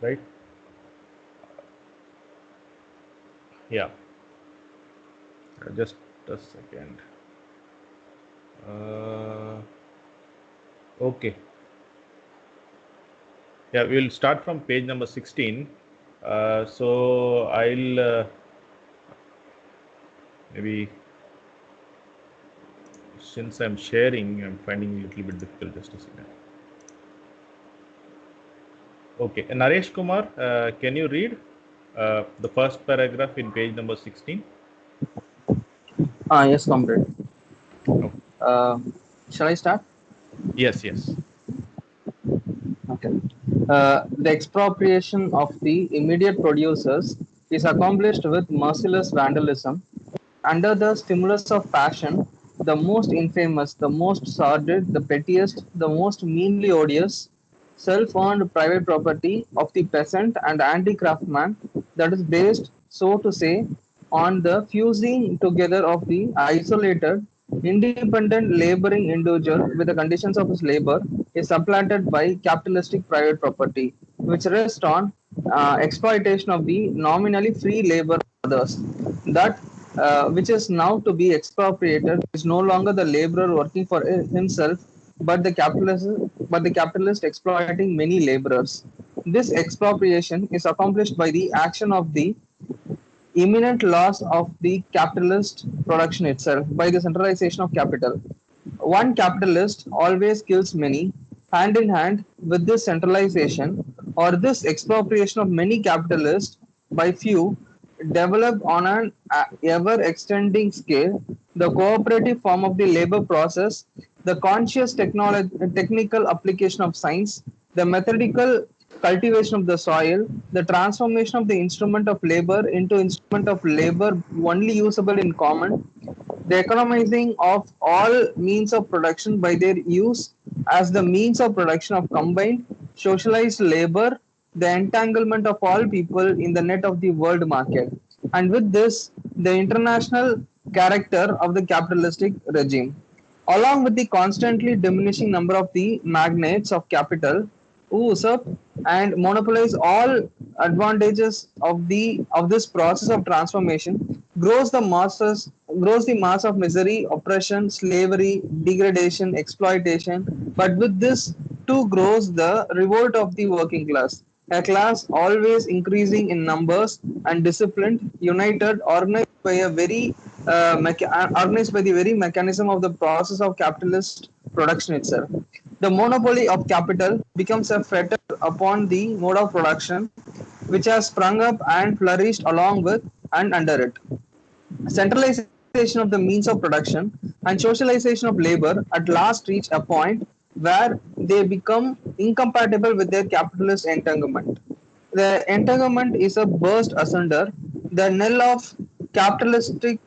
right? Yeah, just a second. Uh, okay, yeah, we'll start from page number 16. So I'll maybe, since I'm sharing, I'm finding it a little bit difficult. Just a second. Okay, Naresh Kumar, can you read the first paragraph in page number 16? Yes, comrade. Oh, Uh, shall I start? yes, yes. Okay. The expropriation of the immediate producers is accomplished with merciless vandalism under the stimulus of passion, the most infamous, the most sordid, the pettiest, the most meanly odious, self-owned private property of the peasant and anti-craftsman that is based, so to say, on the fusing together of the isolated, independent laboring individual with the conditions of his labor is supplanted by capitalistic private property, which rests on exploitation of the nominally free labor of others. That which is now to be expropriated is no longer the laborer working for himself, but the capitalist exploiting many laborers. This expropriation is accomplished by the action of the imminent loss of the capitalist production itself by the centralization of capital. One capitalist always kills many, hand in hand with this centralization or this expropriation of many capitalists by few, develop on an ever extending scale the cooperative form of the labor process, the conscious technical application of science, the methodical cultivation of the soil, the transformation of the instrument of labor into instrument of labor only usable in common, the economizing of all means of production by their use as the means of production of combined socialized labor, the entanglement of all people in the net of the world market, and with this, the international character of the capitalistic regime. Along with the constantly diminishing number of the magnates of capital who usurp and monopolize all advantages of this process of transformation, grows the mass of misery, oppression, slavery, degradation, exploitation. But with this too grows the revolt of the working class, a class always increasing in numbers and disciplined, united, organized by the very mechanism of the process of capitalist production itself. The monopoly of capital becomes a fetter upon the mode of production which has sprung up and flourished along with and under it. Centralization of the means of production and socialization of labor at last reach a point where they become incompatible with their capitalist entanglement. The entanglement is a burst asunder. The knell of capitalistic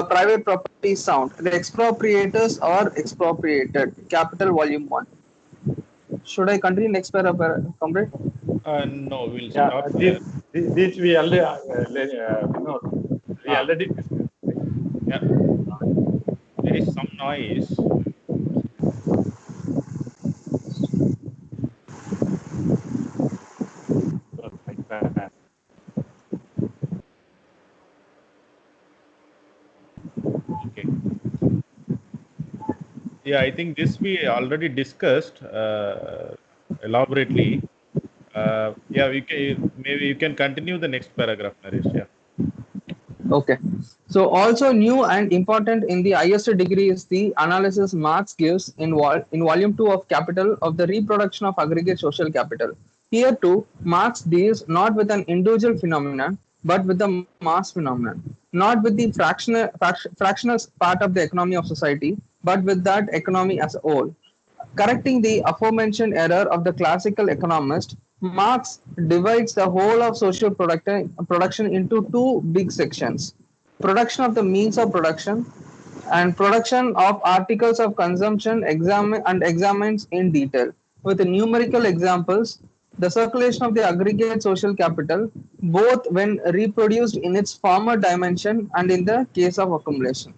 private property sound. The expropriators are expropriated. Capital Volume 1. Should I continue next paragraph, comrade? No, we'll Yeah, stop there. this we already, we Ah, already discussed. yeah, there is some noise. Like that. Okay. Yeah, I think this we already discussed elaborately. Yeah, we can, maybe you can continue the next paragraph, Naresh. Yeah. Okay. So also new and important in the highest degree is the analysis Marx gives in volume 2 of Capital of the reproduction of aggregate social capital. Here too, Marx deals not with an individual phenomenon, but with the mass phenomenon, not with the fractional part of the economy of society, but with that economy as a whole. Correcting the aforementioned error of the classical economist, Marx divides the whole of social production into two big sections: production of the means of production and production of articles of consumption examines in detail with numerical examples the circulation of the aggregate social capital both when reproduced in its former dimension and in the case of accumulation.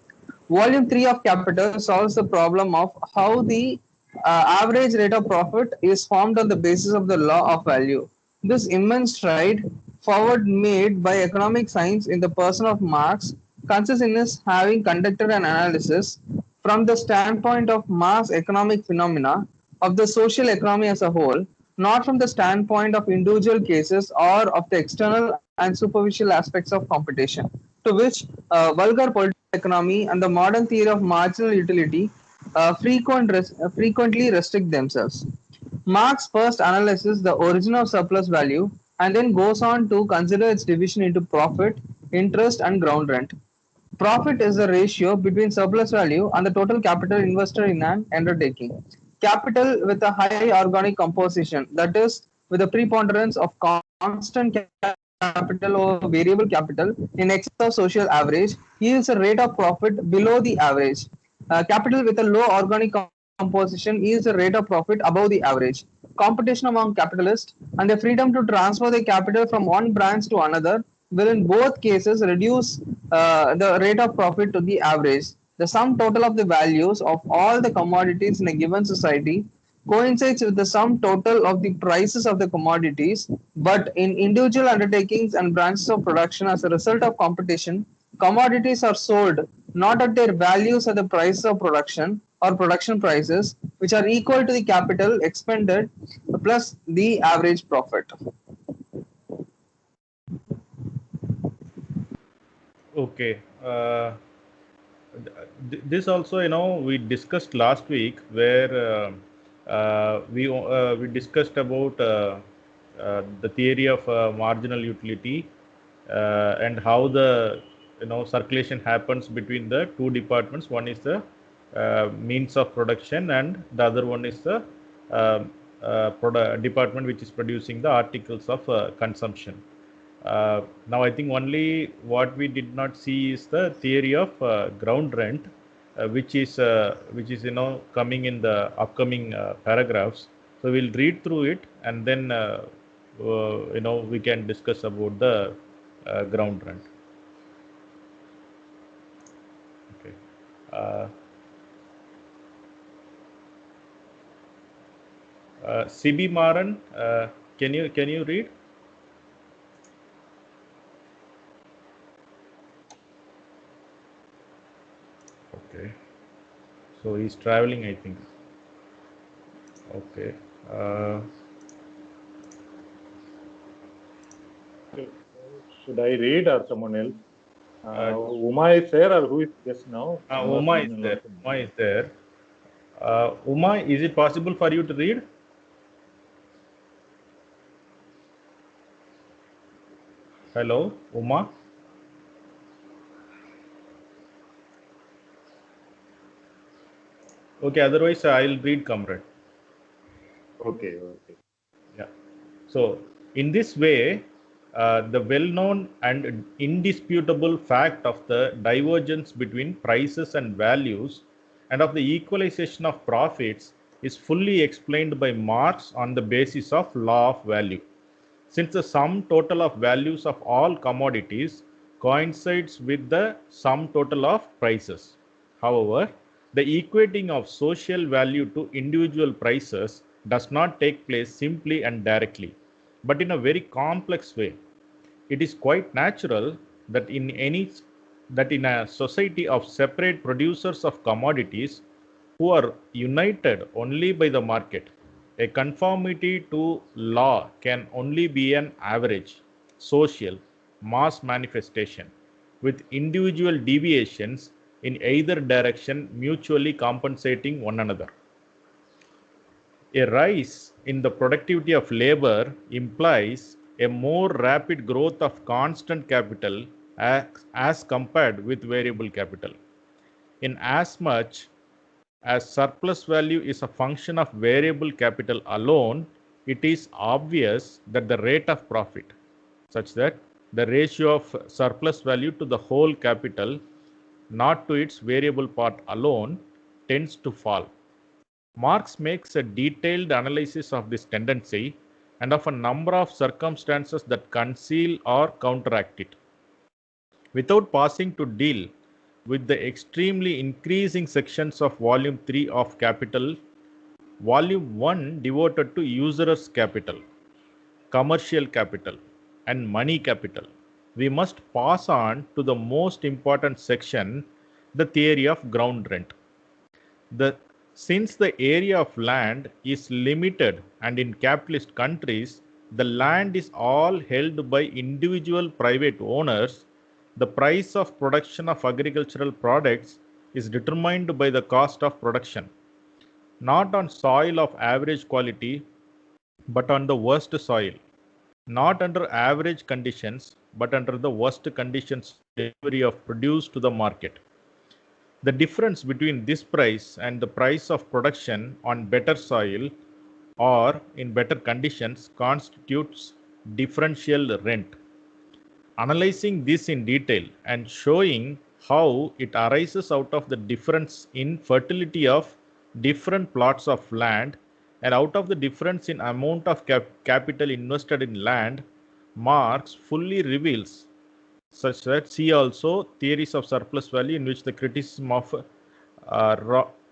Volume 3 of Capital solves the problem of how the average rate of profit is formed on the basis of the law of value. This immense stride forward made by economic science in the person of Marx consists in his having conducted an analysis from the standpoint of mass economic phenomena of the social economy as a whole, not from the standpoint of individual cases or of the external and superficial aspects of competition, to which vulgar political economy and the modern theory of marginal utility frequently restrict themselves. Marx first analyzes the origin of surplus value and then goes on to consider its division into profit, interest, and ground rent. Profit is the ratio between surplus value and the total capital invested in an undertaking. Capital with a high organic composition, that is, with a preponderance of constant capital over variable capital in excess of social average, yields a rate of profit below the average. Capital with a low organic composition yields a rate of profit above the average. Competition among capitalists and the freedom to transfer their capital from one branch to another will in both cases reduce the rate of profit to the average. The sum total of the values of all the commodities in a given society coincides with the sum total of the prices of the commodities, but in individual undertakings and branches of production as a result of competition, commodities are sold not at their values at the price of production or production prices, which are equal to the capital expended plus the average profit. Okay. This also, we discussed last week where we discussed about the theory of marginal utility and how the circulation happens between the two departments. One is the means of production, and the other one is the department which is producing the articles of consumption. Now I think only what we did not see is the theory of ground rent, which is coming in the upcoming paragraphs. So we'll read through it, and then we can discuss about the ground rent. Okay. CB Maran, can you read? Okay, so he's traveling, I think. Okay. Should I read or someone else? Uma is there, or who is just now? Uma is there. Uma is there. Uma, is it possible for you to read? Hello, Uma. Okay, otherwise I'll read, comrade. Okay. Yeah. So in this way, the well-known and indisputable fact of the divergence between prices and values and of the equalization of profits is fully explained by Marx on the basis of law of value. Since the sum total of values of all commodities coincides with the sum total of prices. However, the equating of social value to individual prices does not take place simply and directly, but in a very complex way. It is quite natural that in a society of separate producers of commodities who are united only by the market, a conformity to law can only be an average, social, mass manifestation, with individual deviations in either direction mutually compensating one another. A rise in the productivity of labor implies a more rapid growth of constant capital as compared with variable capital. In as much as surplus value is a function of variable capital alone, it is obvious that the rate of profit, such that the ratio of surplus value to the whole capital, not to its variable part alone, tends to fall. Marx makes a detailed analysis of this tendency and of a number of circumstances that conceal or counteract it. Without pausing to deal with the extremely increasing sections of Volume 3 of Capital, Volume 1 devoted to usurer's capital, commercial capital, and money capital, we must pass on to the most important section, the theory of ground rent. Since the area of land is limited and in capitalist countries, the land is all held by individual private owners, the price of production of agricultural products is determined by the cost of production, not on soil of average quality, but on the worst soil, not under average conditions, but under the worst conditions of delivery of produce to the market. The difference between this price and the price of production on better soil or in better conditions constitutes differential rent. Analyzing this in detail and showing how it arises out of the difference in fertility of different plots of land and out of the difference in amount of capital invested in land, Marx fully reveals such that see also theories of surplus value, in which the criticism of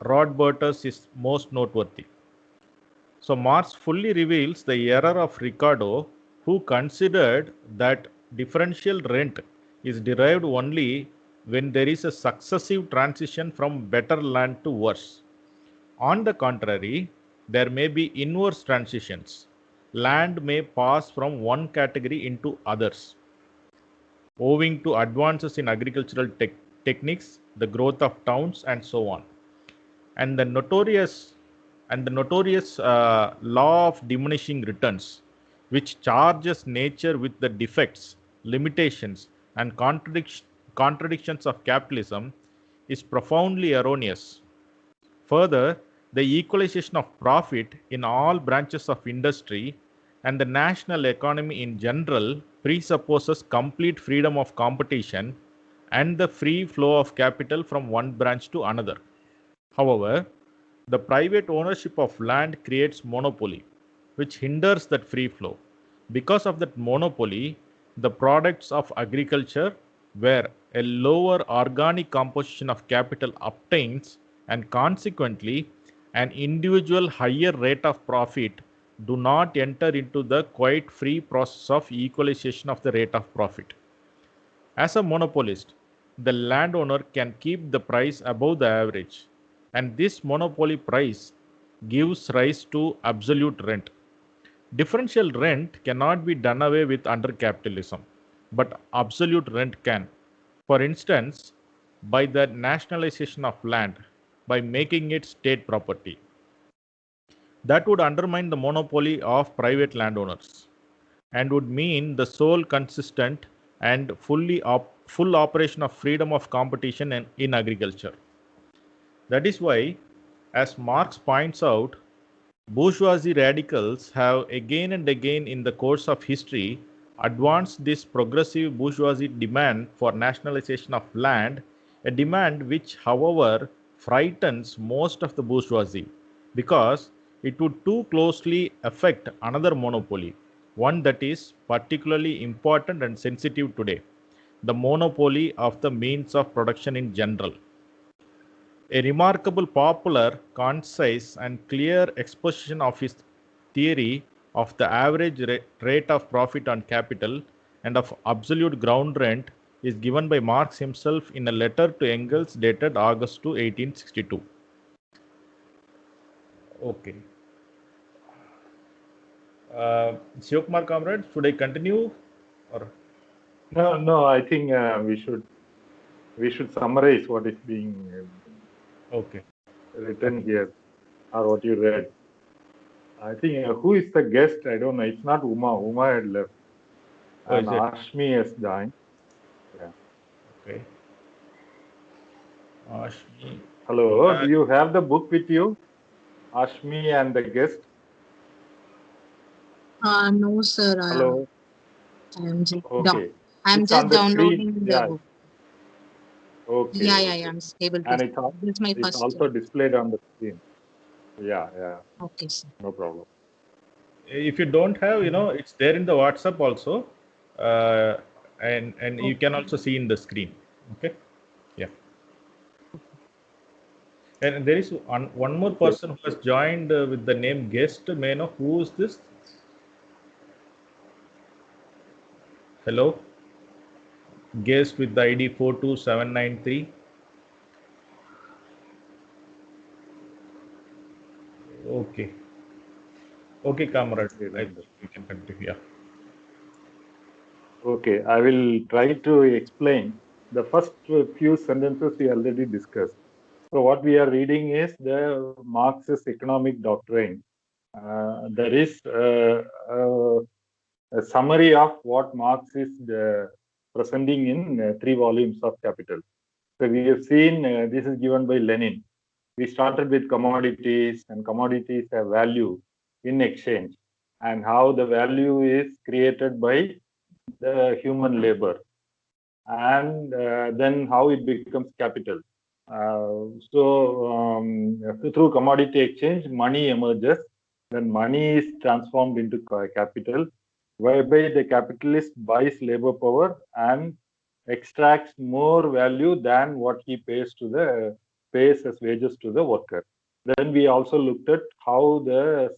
Rodbertus is most noteworthy. So Marx fully reveals the error of Ricardo, who considered that differential rent is derived only when there is a successive transition from better land to worse. On the contrary, there may be inverse transitions. Land may pass from one category into others, owing to advances in agricultural techniques, the growth of towns, and so on. And the notorious law of diminishing returns, which charges nature with the defects, limitations, and contradictions of capitalism, is profoundly erroneous. Further, the equalization of profit in all branches of industry and the national economy in general presupposes complete freedom of competition and the free flow of capital from one branch to another. However, the private ownership of land creates monopoly, which hinders that free flow. Because of that monopoly, the products of agriculture, where a lower organic composition of capital obtains, and consequently an individual higher rate of profit, do not enter into the quite free process of equalization of the rate of profit. As a monopolist, the landowner can keep the price above the average, and this monopoly price gives rise to absolute rent. Differential rent cannot be done away with under capitalism, but absolute rent can. For instance, by the nationalization of land, by making it state property. That would undermine the monopoly of private landowners and would mean the sole consistent and full operation of freedom of competition in agriculture. That is why, as Marx points out, bourgeoisie radicals have again and again in the course of history advanced this progressive bourgeoisie demand for nationalization of land, a demand which, however, frightens most of the bourgeoisie because it would too closely affect another monopoly, one that is particularly important and sensitive today, the monopoly of the means of production in general. A remarkable, popular, concise, and clear exposition of his theory of the average rate of profit on capital and of absolute ground rent is given by Marx himself in a letter to Engels dated August 2, 1862. Okay. Shivakumar comrade, should I continue? Or? No, I think we should summarize what is being written here, or what you read. I think who is the guest? I don't know. It's not Uma. Uma had left. And Ashmi has joined. Yeah. Okay. Ashmi. Hello. Do you have the book with you? Ashmi and the guest? No, sir. Hello. I'm just, okay. I'm just downloading the book. Okay. Yeah. I'm able to. And it's also displayed on the screen. Yeah. Okay, sir. No problem. If you don't have, it's there in the WhatsApp also, and okay. You can also see in the screen. Okay. Yeah. And there is one more person who has joined with the name guest. May I know who is this? Hello? Guest with the ID 42793. Okay. Okay, comrade. I think we can continue. Yeah. Okay, I will try to explain. The first few sentences we already discussed. So what we are reading is the Marxist economic doctrine. There is a summary of what Marx is presenting in 3 volumes of Capital. So we have seen this is given by Lenin. We started with commodities, and commodities have value in exchange, and how the value is created by the human labor, and then how it becomes capital. Through commodity exchange, money emerges. Then money is transformed into capital, whereby the capitalist buys labor power and extracts more value than what he pays as wages to the worker. Then we also looked at how the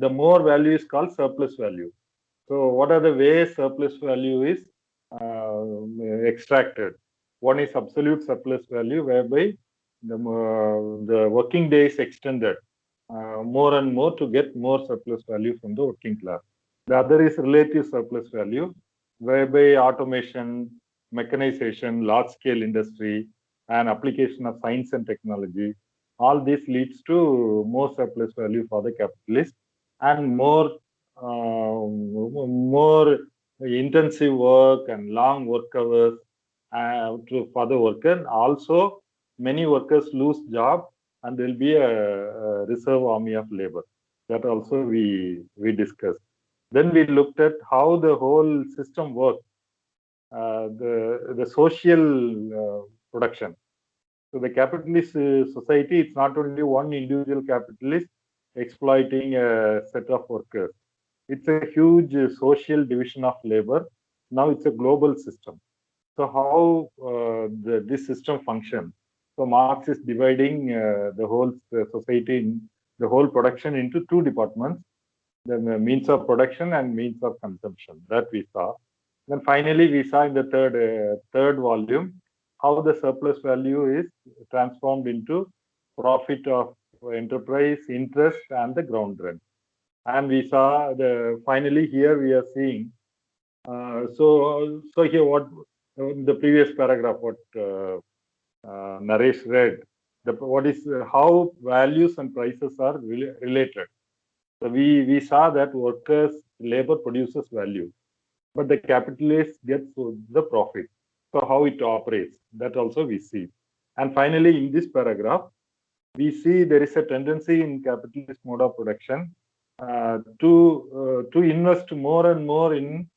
more value is called surplus value. So what are the ways surplus value is extracted? One is absolute surplus value, whereby the working day is extended more and more to get more surplus value from the working class. The other is relative surplus value, whereby automation, mechanization, large-scale industry, and application of science and technology, all this leads to more surplus value for the capitalist and more intensive work and long work hours for the worker. Also, many workers lose job, and there will be a reserve army of labor. That also we discussed. Then we looked at how the whole system works, the social production. So the capitalist society, it's not only one individual capitalist exploiting a set of workers. It's a huge social division of labor. Now it's a global system. So how this system functions? So Marx is dividing the whole society, the whole production into 2 departments: the means of production and means of consumption. That we saw. Then finally, we saw in the third volume how the surplus value is transformed into profit of enterprise, interest, and the ground rent. And we saw finally here we are seeing. So here what the previous paragraph what Naresh read. What is how values and prices are related. So we saw that workers' labor produces value, but the capitalist gets the profit. So how it operates, that also we see. And finally, in this paragraph, we see there is a tendency in capitalist mode of production to invest more and more in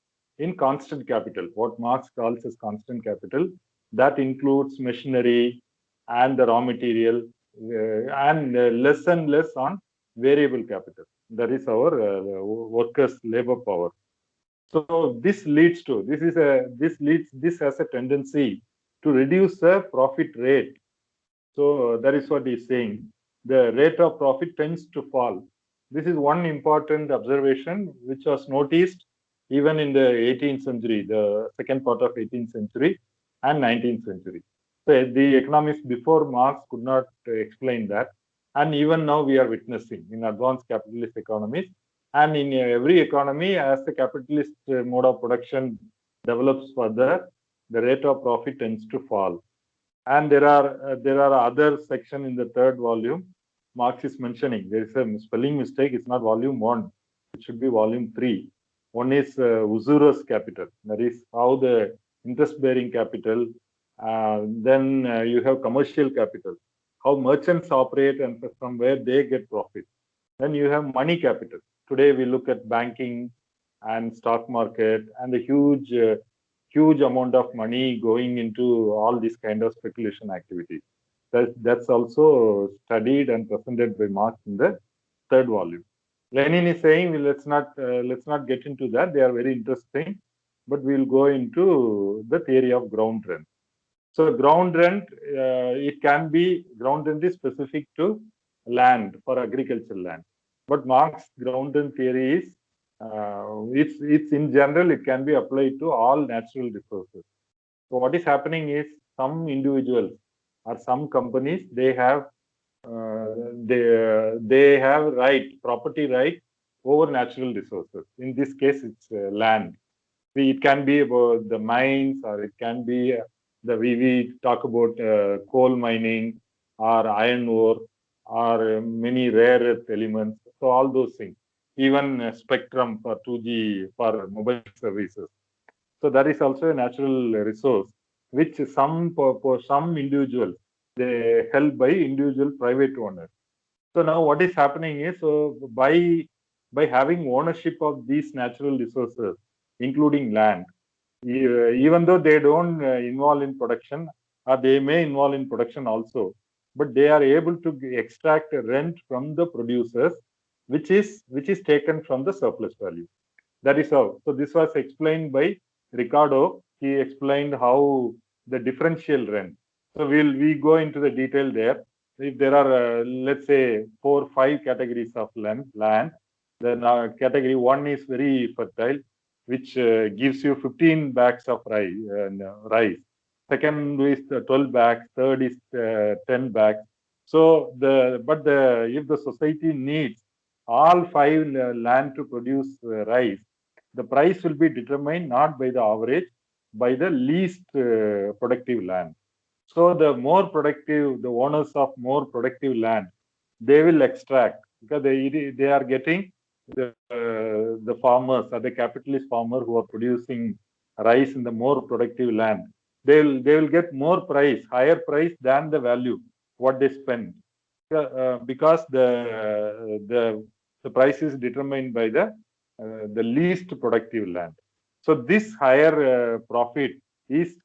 constant capital, what Marx calls as constant capital. That includes machinery and the raw material, and less and less on variable capital. That is our workers' labor power. So this has a tendency to reduce the profit rate. So that is what he's saying. The rate of profit tends to fall. This is one important observation which was noticed even in the 18th century, the second part of 18th century and 19th century. So the economists before Marx could not explain that. And even now we are witnessing in advanced capitalist economies. And in every economy, as the capitalist mode of production develops further, the rate of profit tends to fall. And there are other section in the third volume. Marx is mentioning there is a spelling mistake. It's not volume 1. It should be volume 3. One is usurious capital. That is how the interest-bearing capital. Then you have commercial capital, how merchants operate and from where they get profit. Then you have money capital. Today we look at banking and stock market and the huge amount of money going into all these kind of speculation activities. That's also studied and presented by Marx in the third volume. Lenin is saying, let's not get into that. They are very interesting, but we'll go into the theory of ground rent. So ground rent, it can be ground rent is specific to land, for agricultural land. But Marx ground rent theory is It's in general, it can be applied to all natural resources. So what is happening is some individuals or some companies, they have property right over natural resources. In this case, it's land. It can be about the mines, or it can be we talk about coal mining or iron ore or many rare earth elements. So all those things, even spectrum for 2G for mobile services. So that is also a natural resource, which for some individuals, they held by individual private owners. So now what is happening is, so by having ownership of these natural resources, including land, even though they don't involve in production, or they may involve in production also, but they are able to extract rent from the producers, which is taken from the surplus value. That is how. So this was explained by Ricardo. He explained how the differential rent. So we go into the detail there. If there are let's say 4-5 categories of land, then category 1 is very fertile, which gives you 15 bags of rice. Second is 12 bags. Third is 10 bags. So if the society needs all 5 land to produce rice, the price will be determined not by the average, by the least productive land. So the more productive, the owners of more productive land, they will extract, because they are getting the farmers or the capitalist farmer who are producing rice in the more productive land. They will get more price, higher price than the value what they spend, because the price is determined by the least productive land. So this higher profit is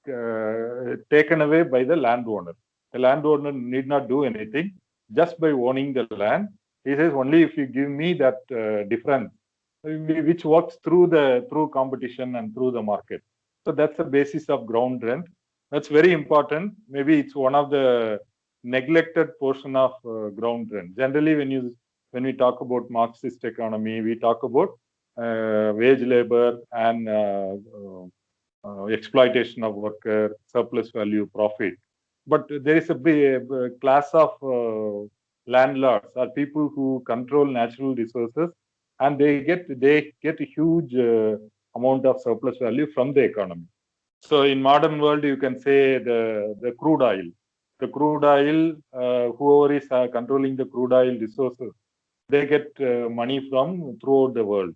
taken away by the landowner. The landowner need not do anything. Just by owning the land, he says, only if you give me that difference, which works through competition and through the market. So that's the basis of ground rent. That's very important. Maybe it's one of the neglected portion of ground rent. Generally, when we talk about Marxist economy, we talk about wage labor and exploitation of worker, surplus value, profit. But there is a class of landlords or people who control natural resources, and they get a huge amount of surplus value from the economy. So in modern world, you can say the crude oil. The crude oil, whoever is controlling the crude oil resources, they get money from throughout the world.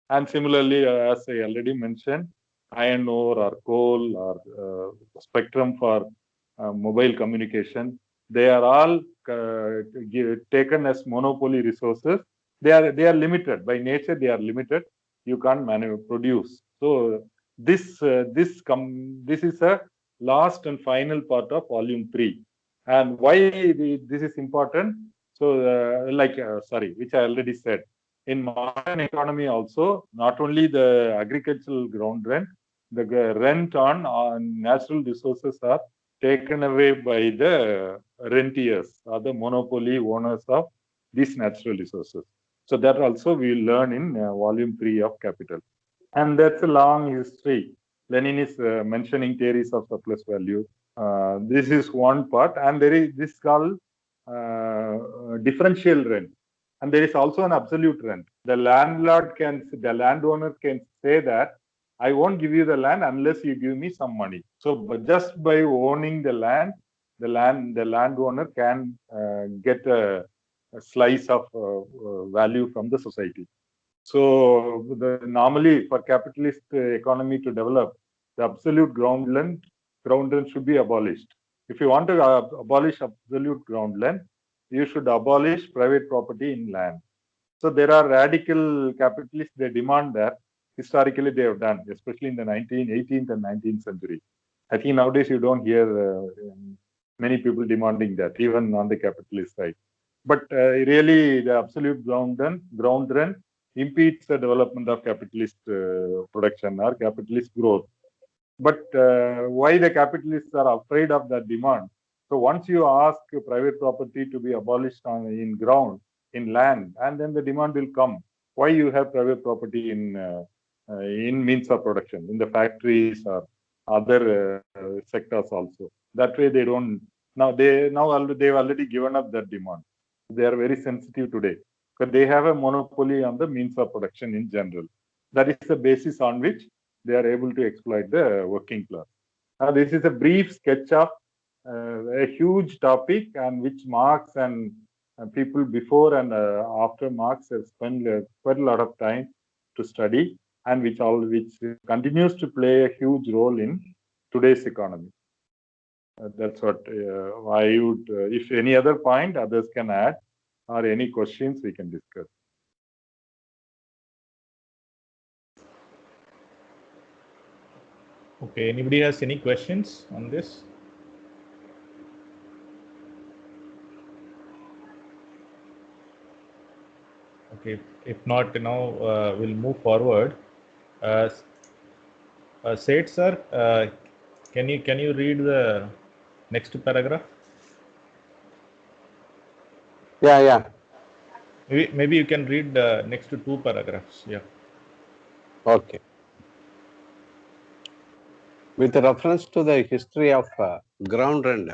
And similarly, as I already mentioned, iron ore or coal or spectrum for mobile communication, they are all taken as monopoly resources. They are limited by nature. They are limited. You can't produce. So this is a last and final part of volume 3. And why this is important? So which I already said. In modern economy also, not only the agricultural ground rent, the rent on natural resources are taken away by the rentiers or the monopoly owners of these natural resources. So that also we will learn in volume 3 of Capital. And that's a long history. Lenin is mentioning theories of surplus value. This is one part, and there is this called differential rent. And there is also an absolute rent. The landowner can say that I won't give you the land unless you give me some money. So just by owning the landowner can get a slice of value from the society. So normally for capitalist economy to develop, the absolute ground rent should be abolished. If you want to abolish absolute ground rent, you should abolish private property in land. So there are radical capitalists, they demand that. Historically, they have done, especially in the 18th and 19th century. I think nowadays you don't hear many people demanding that, even on the capitalist side. But really, the absolute ground rent impedes the development of capitalist production or capitalist growth. But why the capitalists are afraid of that demand? So once you ask private property to be abolished in land, and then the demand will come. why you have private property in means of production, in the factories or other sectors also. That way they don't, they've already given up that demand. They are very sensitive today, because they have a monopoly on the means of production in general. That is the basis on which they are able to exploit the working class. Now, this is a brief sketch of a huge topic on which Marx and people before and after Marx have spent quite a lot of time to study, and which continues to play a huge role in today's economy. That's what I would. If any other point others can add, or any questions we can discuss. Okay, anybody has any questions on this? Okay, if not, we'll move forward. Seth sir, can you read the next paragraph? Yeah. Maybe you can read the next two paragraphs. Yeah. Okay. With reference to the history of ground rent,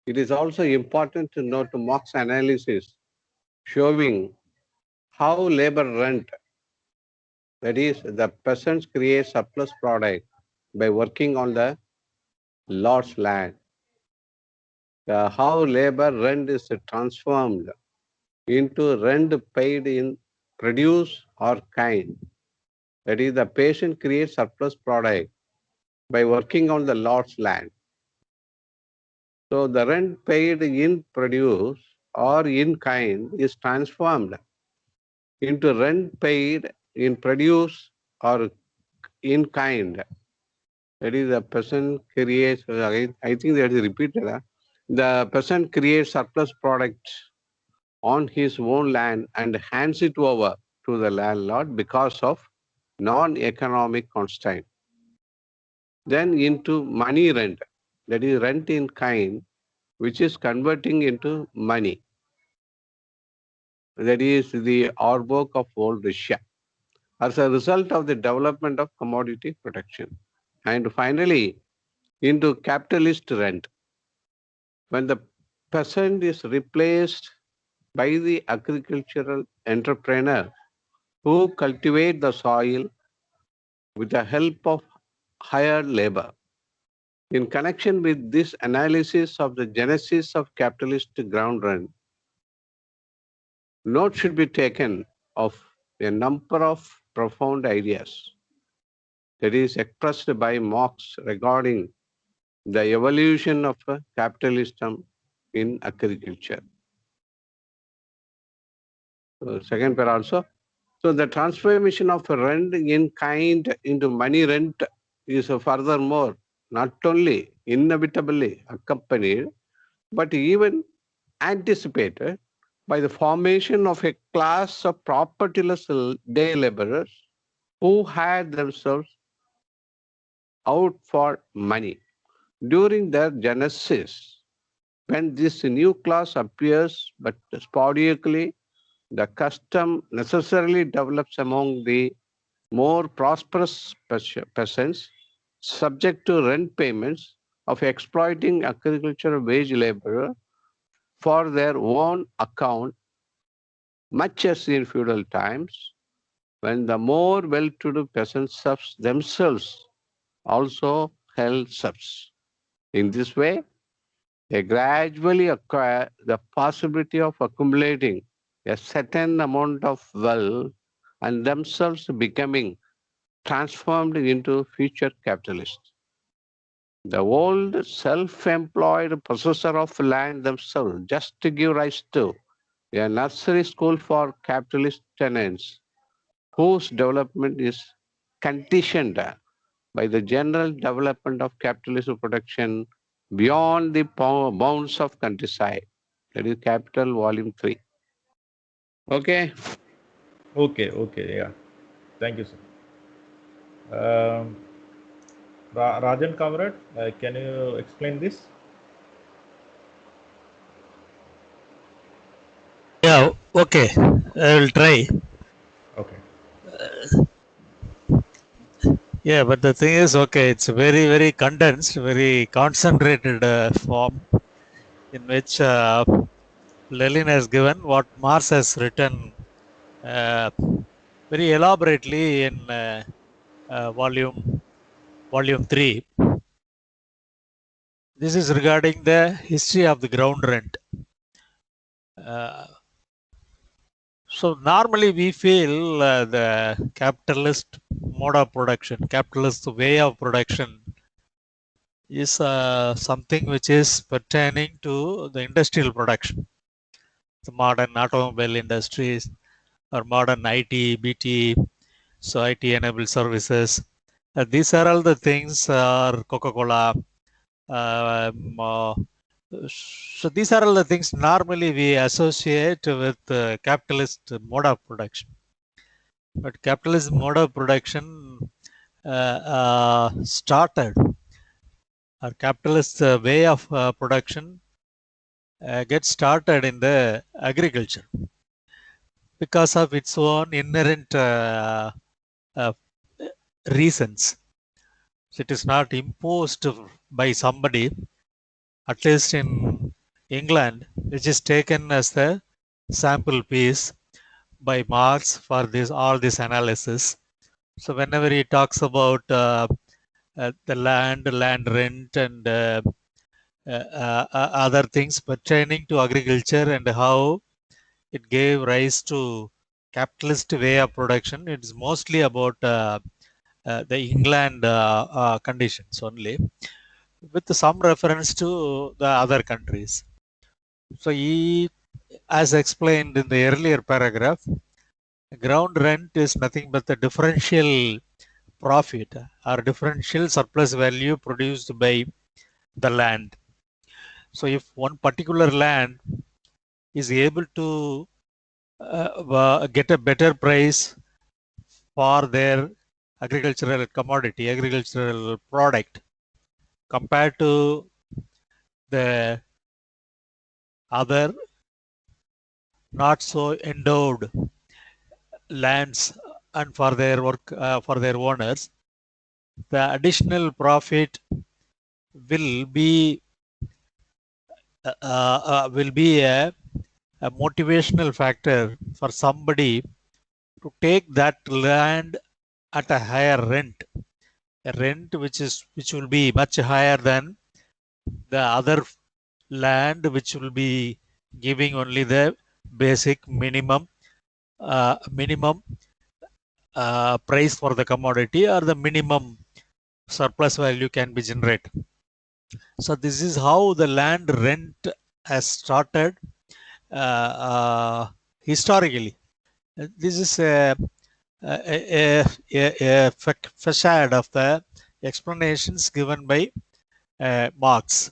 it is also important to note Marx analysis showing how labor rent, that is, the peasants create surplus product by working on the lord's land. How labor rent is transformed into rent paid in produce or kind. That is, the patient creates surplus product by working on the lord's land. So the rent paid in produce or in kind is transformed into rent paid in produce or in kind. That is, the person creates, I think that is repeated. The person creates surplus product on his own land and hands it over to the landlord because of non-economic constraint. Then into money rent, that is rent in kind, which is converting into money. That is the Arbok of old Russia, as a result of the development of commodity production. And finally, into capitalist rent, when the peasant is replaced by the agricultural entrepreneur who cultivate the soil with the help of hired labor. In connection with this analysis of the genesis of capitalist ground rent, note should be taken of a number of profound ideas that is expressed by Marx regarding the evolution of capitalism in agriculture. Second pair also. So the transformation of rent in kind into money rent is furthermore not only inevitably accompanied, but even anticipated by the formation of a class of propertyless day laborers who had themselves out for money. During their genesis, when this new class appears, but sporadically, the custom necessarily develops among the more prosperous peasants, subject to rent payments, of exploiting agricultural wage labor for their own account, much as in feudal times, when the more well-to-do peasants themselves also held serfs. In this way, they gradually acquire the possibility of accumulating a certain amount of wealth and themselves becoming transformed into future capitalists. The old self-employed possessor of land themselves just to give rise to a nursery school for capitalist tenants whose development is conditioned by the general development of capitalist production beyond the bounds of countryside. That is Capital Volume 3. Okay. Okay. Yeah. Thank you, sir. Rajan Kamrat, can you explain this? Yeah, okay. I will try. Yeah, but the thing is, okay, it's very, very condensed, very concentrated form in which Lenin has given what Marx has written very elaborately in volume 3. This is regarding the history of the ground rent. So normally we feel the capitalist mode of production, capitalist way of production is something which is pertaining to the industrial production, the modern automobile industries or modern IT, BT, so IT enabled services. These are all the things, Coca-Cola. So these are all the things normally we associate with capitalist mode of production. But capitalist mode of production started, or capitalist way of production gets started in the agriculture because of its own inherent reasons. So it is not imposed by somebody, at least in England, which is taken as the sample piece by Marx for all this analysis. So whenever he talks about the land rent, and other things pertaining to agriculture and how it gave rise to capitalist way of production, it's mostly about the England conditions only, with some reference to the other countries. So he, as explained in the earlier paragraph, ground rent is nothing but the differential profit or differential surplus value produced by the land. So if one particular land is able to get a better price for their agricultural commodity, agricultural product, compared to the other not so endowed lands, and for their work, for their owners, the additional profit will be a motivational factor for somebody to take that land at a higher rent, a rent which will be much higher than the other land, which will be giving only the basic minimum price for the commodity, or the minimum surplus value can be generated. So this is how the land rent has started historically. This is a facade of the explanations given by Marx.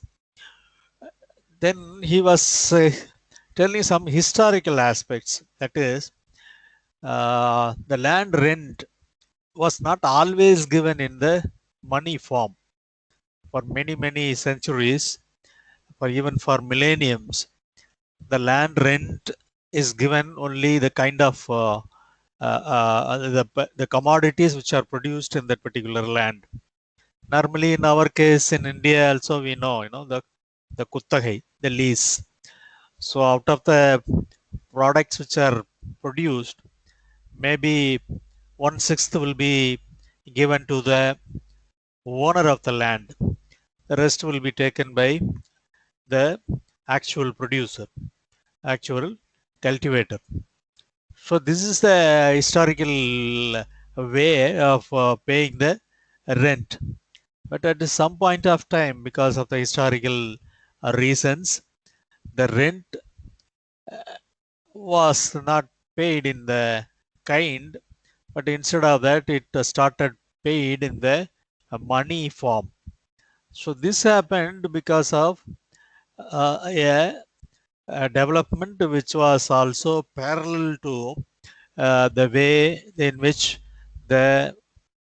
Then he was telling some historical aspects. That is, the land rent was not always given in the money form. For many centuries, even for millenniums, the land rent is given only the kind of the commodities which are produced in that particular land. Normally, in our case in India, also we know, the kuttagai, the lease. So out of the products which are produced, maybe 1/6 will be given to the owner of the land. The rest will be taken by the actual producer, actual cultivator. So this is the historical way of paying the rent. But at some point of time, because of the historical reasons, the rent was not paid in the kind, but instead of that, it started paid in the money form. So this happened because of a development which was also parallel to the way in which the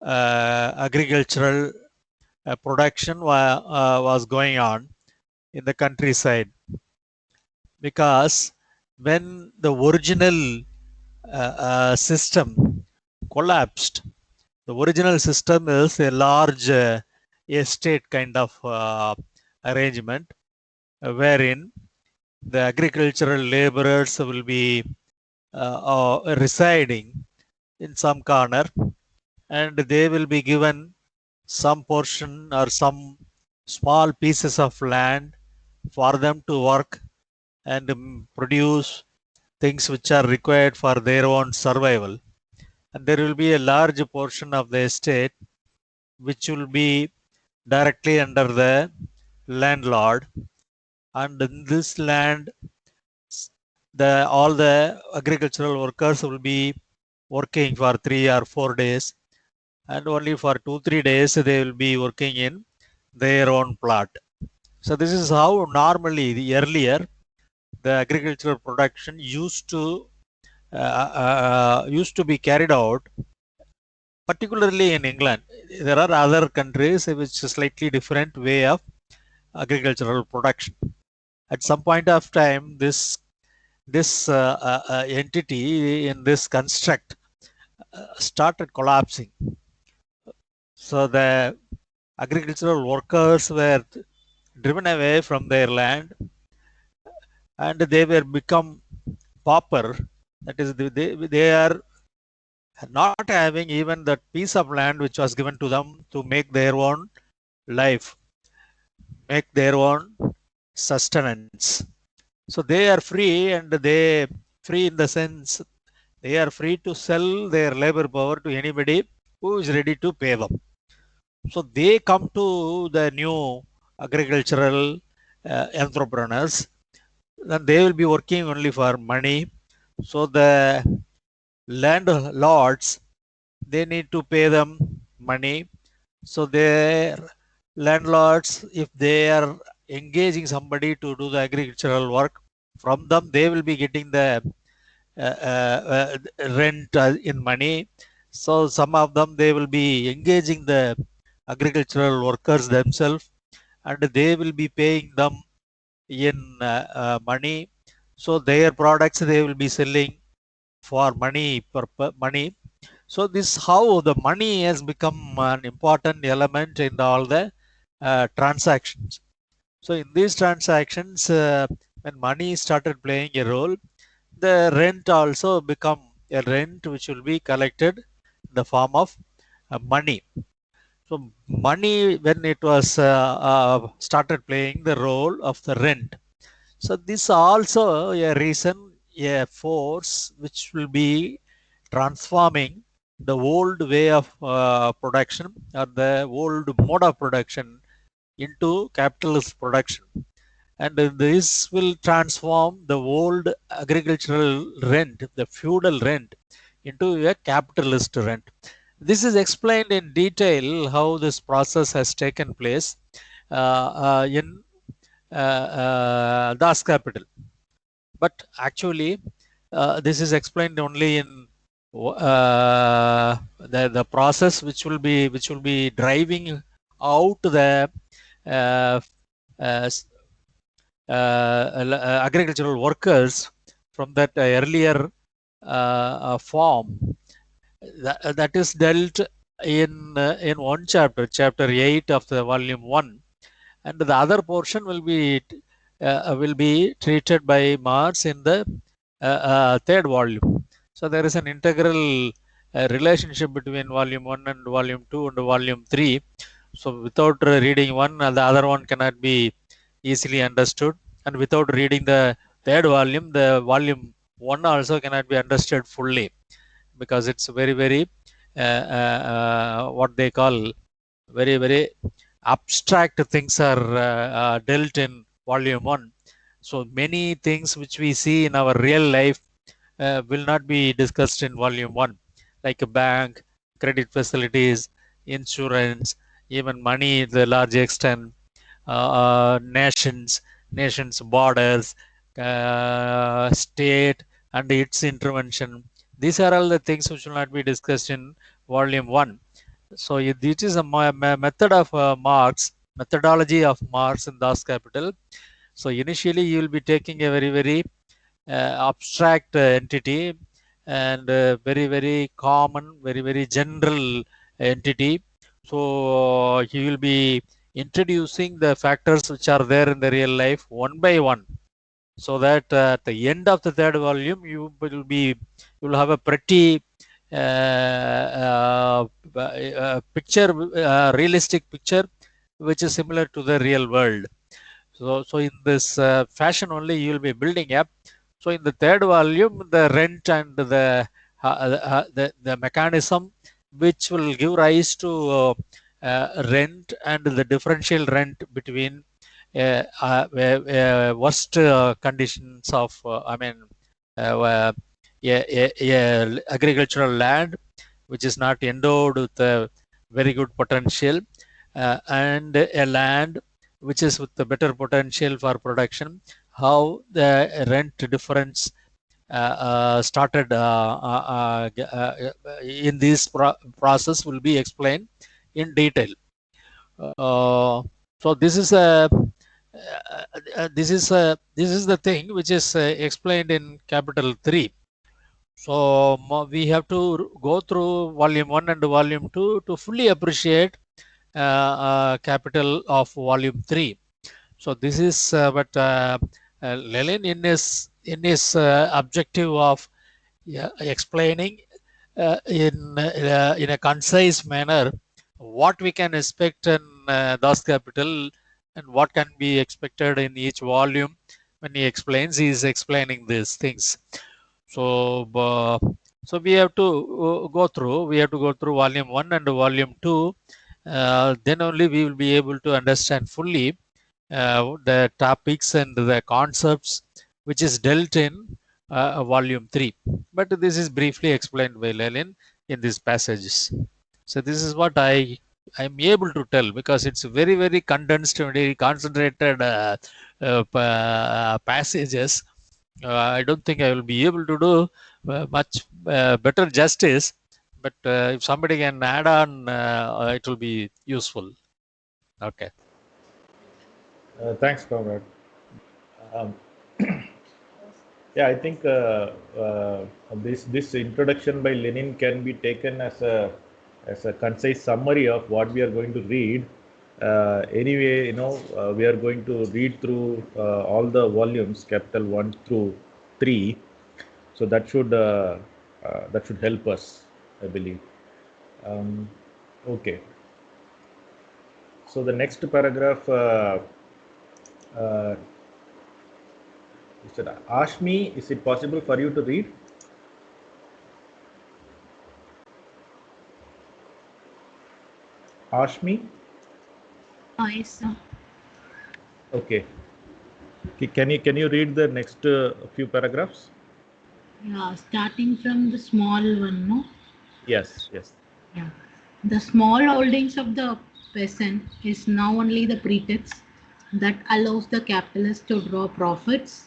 agricultural production was going on in the countryside. Because when the original system collapsed. The original system is a large estate kind of arrangement wherein the agricultural laborers will be residing in some corner, and they will be given some portion or some small pieces of land for them to work and produce things which are required for their own survival. And there will be a large portion of the estate which will be directly under the landlord, and in this land all the agricultural workers will be working for 3 or 4 days, and only for 2-3 days they will be working in their own plot. So this is how normally earlier the agricultural production used to be carried out, particularly in England. There are other countries which is slightly different way of agricultural production. At some point of time, this entity in this construct started collapsing. So the agricultural workers were driven away from their land, and they were become pauper. That is, they are not having even that piece of land which was given to them to make their own life, make their own sustenance. So they are free, and they free in the sense they are free to sell their labor power to anybody who is ready to pay them. So they come to the new agricultural entrepreneurs, then they will be working only for money. So the landlords, they need to pay them money. So their landlords, if they are engaging somebody to do the agricultural work, from them they will be getting the rent in money. So some of them, they will be engaging the agricultural workers themselves, and they will be paying them in money. So their products they will be selling for money, money. So this how the money has become an important element in all the transactions. So in these transactions, when money started playing a role, the rent also become a rent which will be collected in the form of money. So money, when it was started playing the role of the rent, so this also a reason, a force which will be transforming the old way of production, or the old mode of production, into capitalist production. And this will transform the old agricultural rent, the feudal rent, into a capitalist rent. This is explained in detail how this process has taken place in Das Kapital. But actually, this is explained only in the process which will be driving out the agricultural workers from that earlier form. That is dealt in one chapter, chapter 8 of the volume 1, and the other portion will be treated by Marx in the third volume. So there is an integral relationship between volume 1 and volume 2 and volume 3. So without reading one, the other one cannot be easily understood, and without reading the third volume, the volume 1 also cannot be understood fully, because it's very what they call very abstract things are dealt in volume 1. So many things which we see in our real life will not be discussed in volume 1, like a bank, credit facilities, insurance, even money to a large extent, nations, borders, state and its intervention. These are all the things which will not be discussed in volume 1. So it is a method of Marx, methodology of Marx in Das Kapital. So initially you will be taking a very abstract entity, and very common, very general entity. So he will be introducing the factors which are there in the real life one by one, so that at the end of the third volume you will have a pretty picture, realistic picture, which is similar to the real world. So in this fashion only you will be building up. So in the third volume, the rent and the mechanism which will give rise to rent and the differential rent between worst conditions of agricultural land which is not endowed with a very good potential, and a land which is with the better potential for production. How the rent difference started in this process will be explained in detail. So this is the thing which is explained in capital 3. So we have to go through volume 1 and volume 2 to fully appreciate capital of volume 3. So this is what Lenin in his objective of explaining in a concise manner what we can expect in Das Kapital and what can be expected in each volume. When he explains, he is explaining these things. So we have to go through. We have to go through volume 1 and volume 2. Then only we will be able to understand fully the topics and the concepts which is dealt in volume 3. But this is briefly explained by Lenin in these passages. So this is what I'm able to tell, because it's very condensed, very concentrated passages. I don't think I will be able to do much better justice, but if somebody can add on, it will be useful. Okay. Thanks, Comrade. Yeah, I think this introduction by Lenin can be taken as a concise summary of what we are going to read. Anyway, we are going to read through all the volumes, capital 1 through 3. So that should help us, I believe. Okay. So the next paragraph. Mr. Ashmi, is it possible for you to read? Ashmi? Yes, sir. Okay. Can you read the next few paragraphs? Yeah, starting from the small one, no? Yes. Yeah. The small holdings of the peasant is now only the pretext that allows the capitalist to draw profits,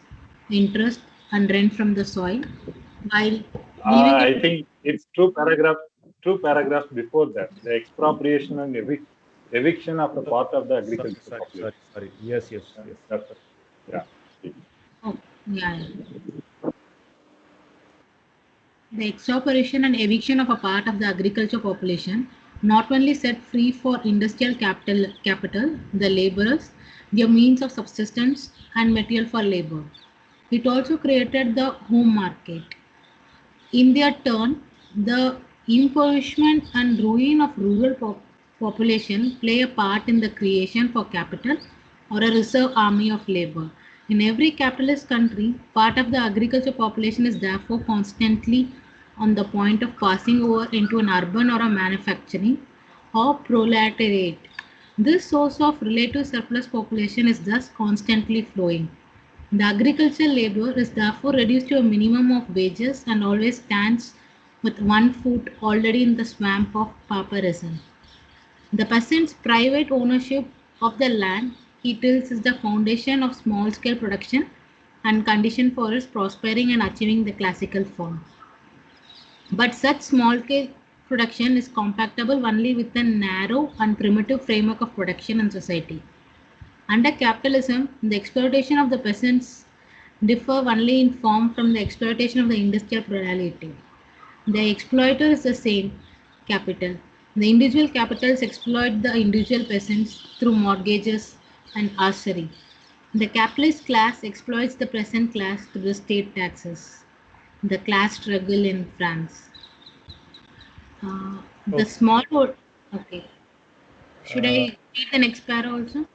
interest, and rent from the soil, while I think it's two paragraphs before that. The expropriation and eviction of the part of the agriculture population. Sorry. Yes. That's it. Yeah. Oh, yeah. The expropriation and eviction of a part of the agriculture population not only set free for industrial capital, the laborers, their means of subsistence and material for labor. It also created the home market. In their turn, the impoverishment and ruin of rural population play a part in the creation for capital or a reserve army of labor. In every capitalist country, part of the agriculture population is therefore constantly on the point of passing over into an urban or a manufacturing or proletariat. This source of relative surplus population is thus constantly flowing. The agricultural labor is therefore reduced to a minimum of wages and always stands with one foot already in the swamp of pauperism. The peasant's private ownership of the land he tills is the foundation of small-scale production and condition for his prospering and achieving the classical form. But such small-scale production is compatible only with a narrow and primitive framework of production and society. Under capitalism, the exploitation of the peasants differ only in form from the exploitation of the industrial plurality. The exploiter is the same capital. The individual capitals exploit the individual peasants through mortgages and usury. The capitalist class exploits the peasant class through the state taxes. The class struggle in France. The Okay. small vote. Okay. Should I Uh, read the next para also?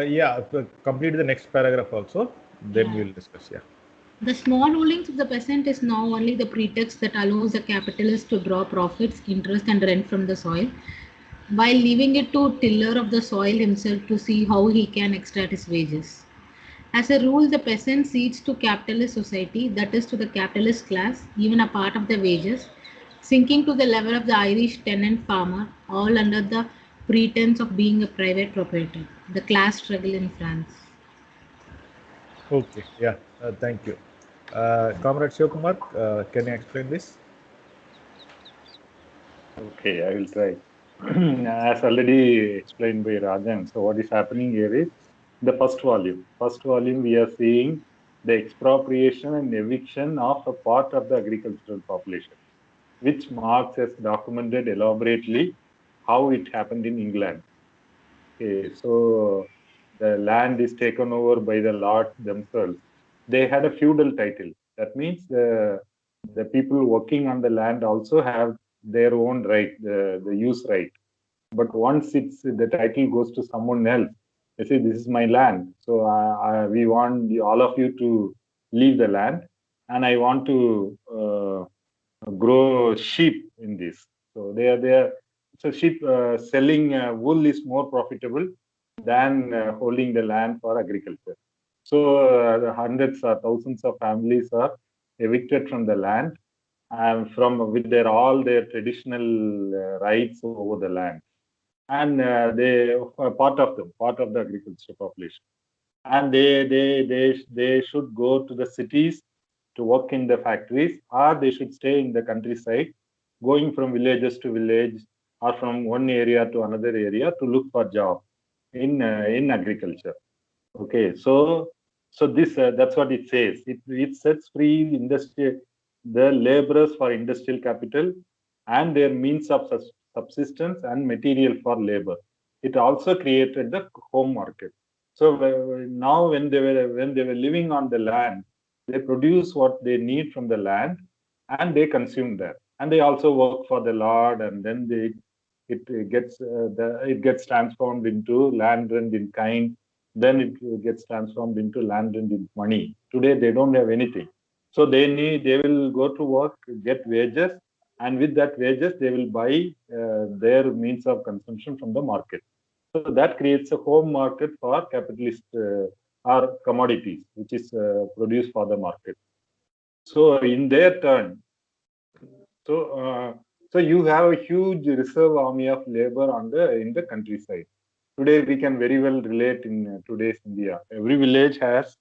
yeah, complete the next paragraph also. Then Yeah. we'll discuss. Yeah. The small holdings of the peasant is now only the pretext that allows the capitalist to draw profits, interest, and rent from the soil, while leaving it to tiller of the soil himself to see how he can extract his wages. As a rule, the peasant cedes to capitalist society, that is to the capitalist class, even a part of the wages, sinking to the level of the Irish tenant farmer, all under the pretense of being a private proprietor. The class struggle in France. Okay. Yeah. Thank you. Comrade Shivakumar, can you explain this? Okay, I will try. As already explained by Rajan, so what is happening here is the first volume. First volume, we are seeing the expropriation and eviction of a part of the agricultural population, which Marx has documented elaborately how it happened in England. Okay, so the land is taken over by the lords themselves. They had a feudal title. That means the people working on the land also have their own right, the use right. But once the title goes to someone else, they say this is my land. So we want all of you to leave the land, and I want to grow sheep in this. So so sheep selling wool is more profitable than holding the land for agriculture. So the hundreds or thousands of families are evicted from the land from with their all their traditional rights over the land, and they are part of the agriculture population, and they should go to the cities to work in the factories, or they should stay in the countryside, going from villages to village or from one area to another area to look for job in agriculture. Okay, so this that's what it says. It sets free industry the laborers for industrial capital and their means of subsistence and material for labor. It also created the home market. So now when they were living on the land, they produce what they need from the land and they consume that. And they also work for the Lord, and then it gets transformed into land rent in kind, then it gets transformed into land rent in money. Today they don't have anything, so they will go to work, get wages, and with that wages they will buy their means of consumption from the market. So that creates a home market for capitalist or commodities, which is produced for the market. So in their turn, so so you have a huge reserve army of labor in the countryside. Today we can very well relate in today's India. Every village has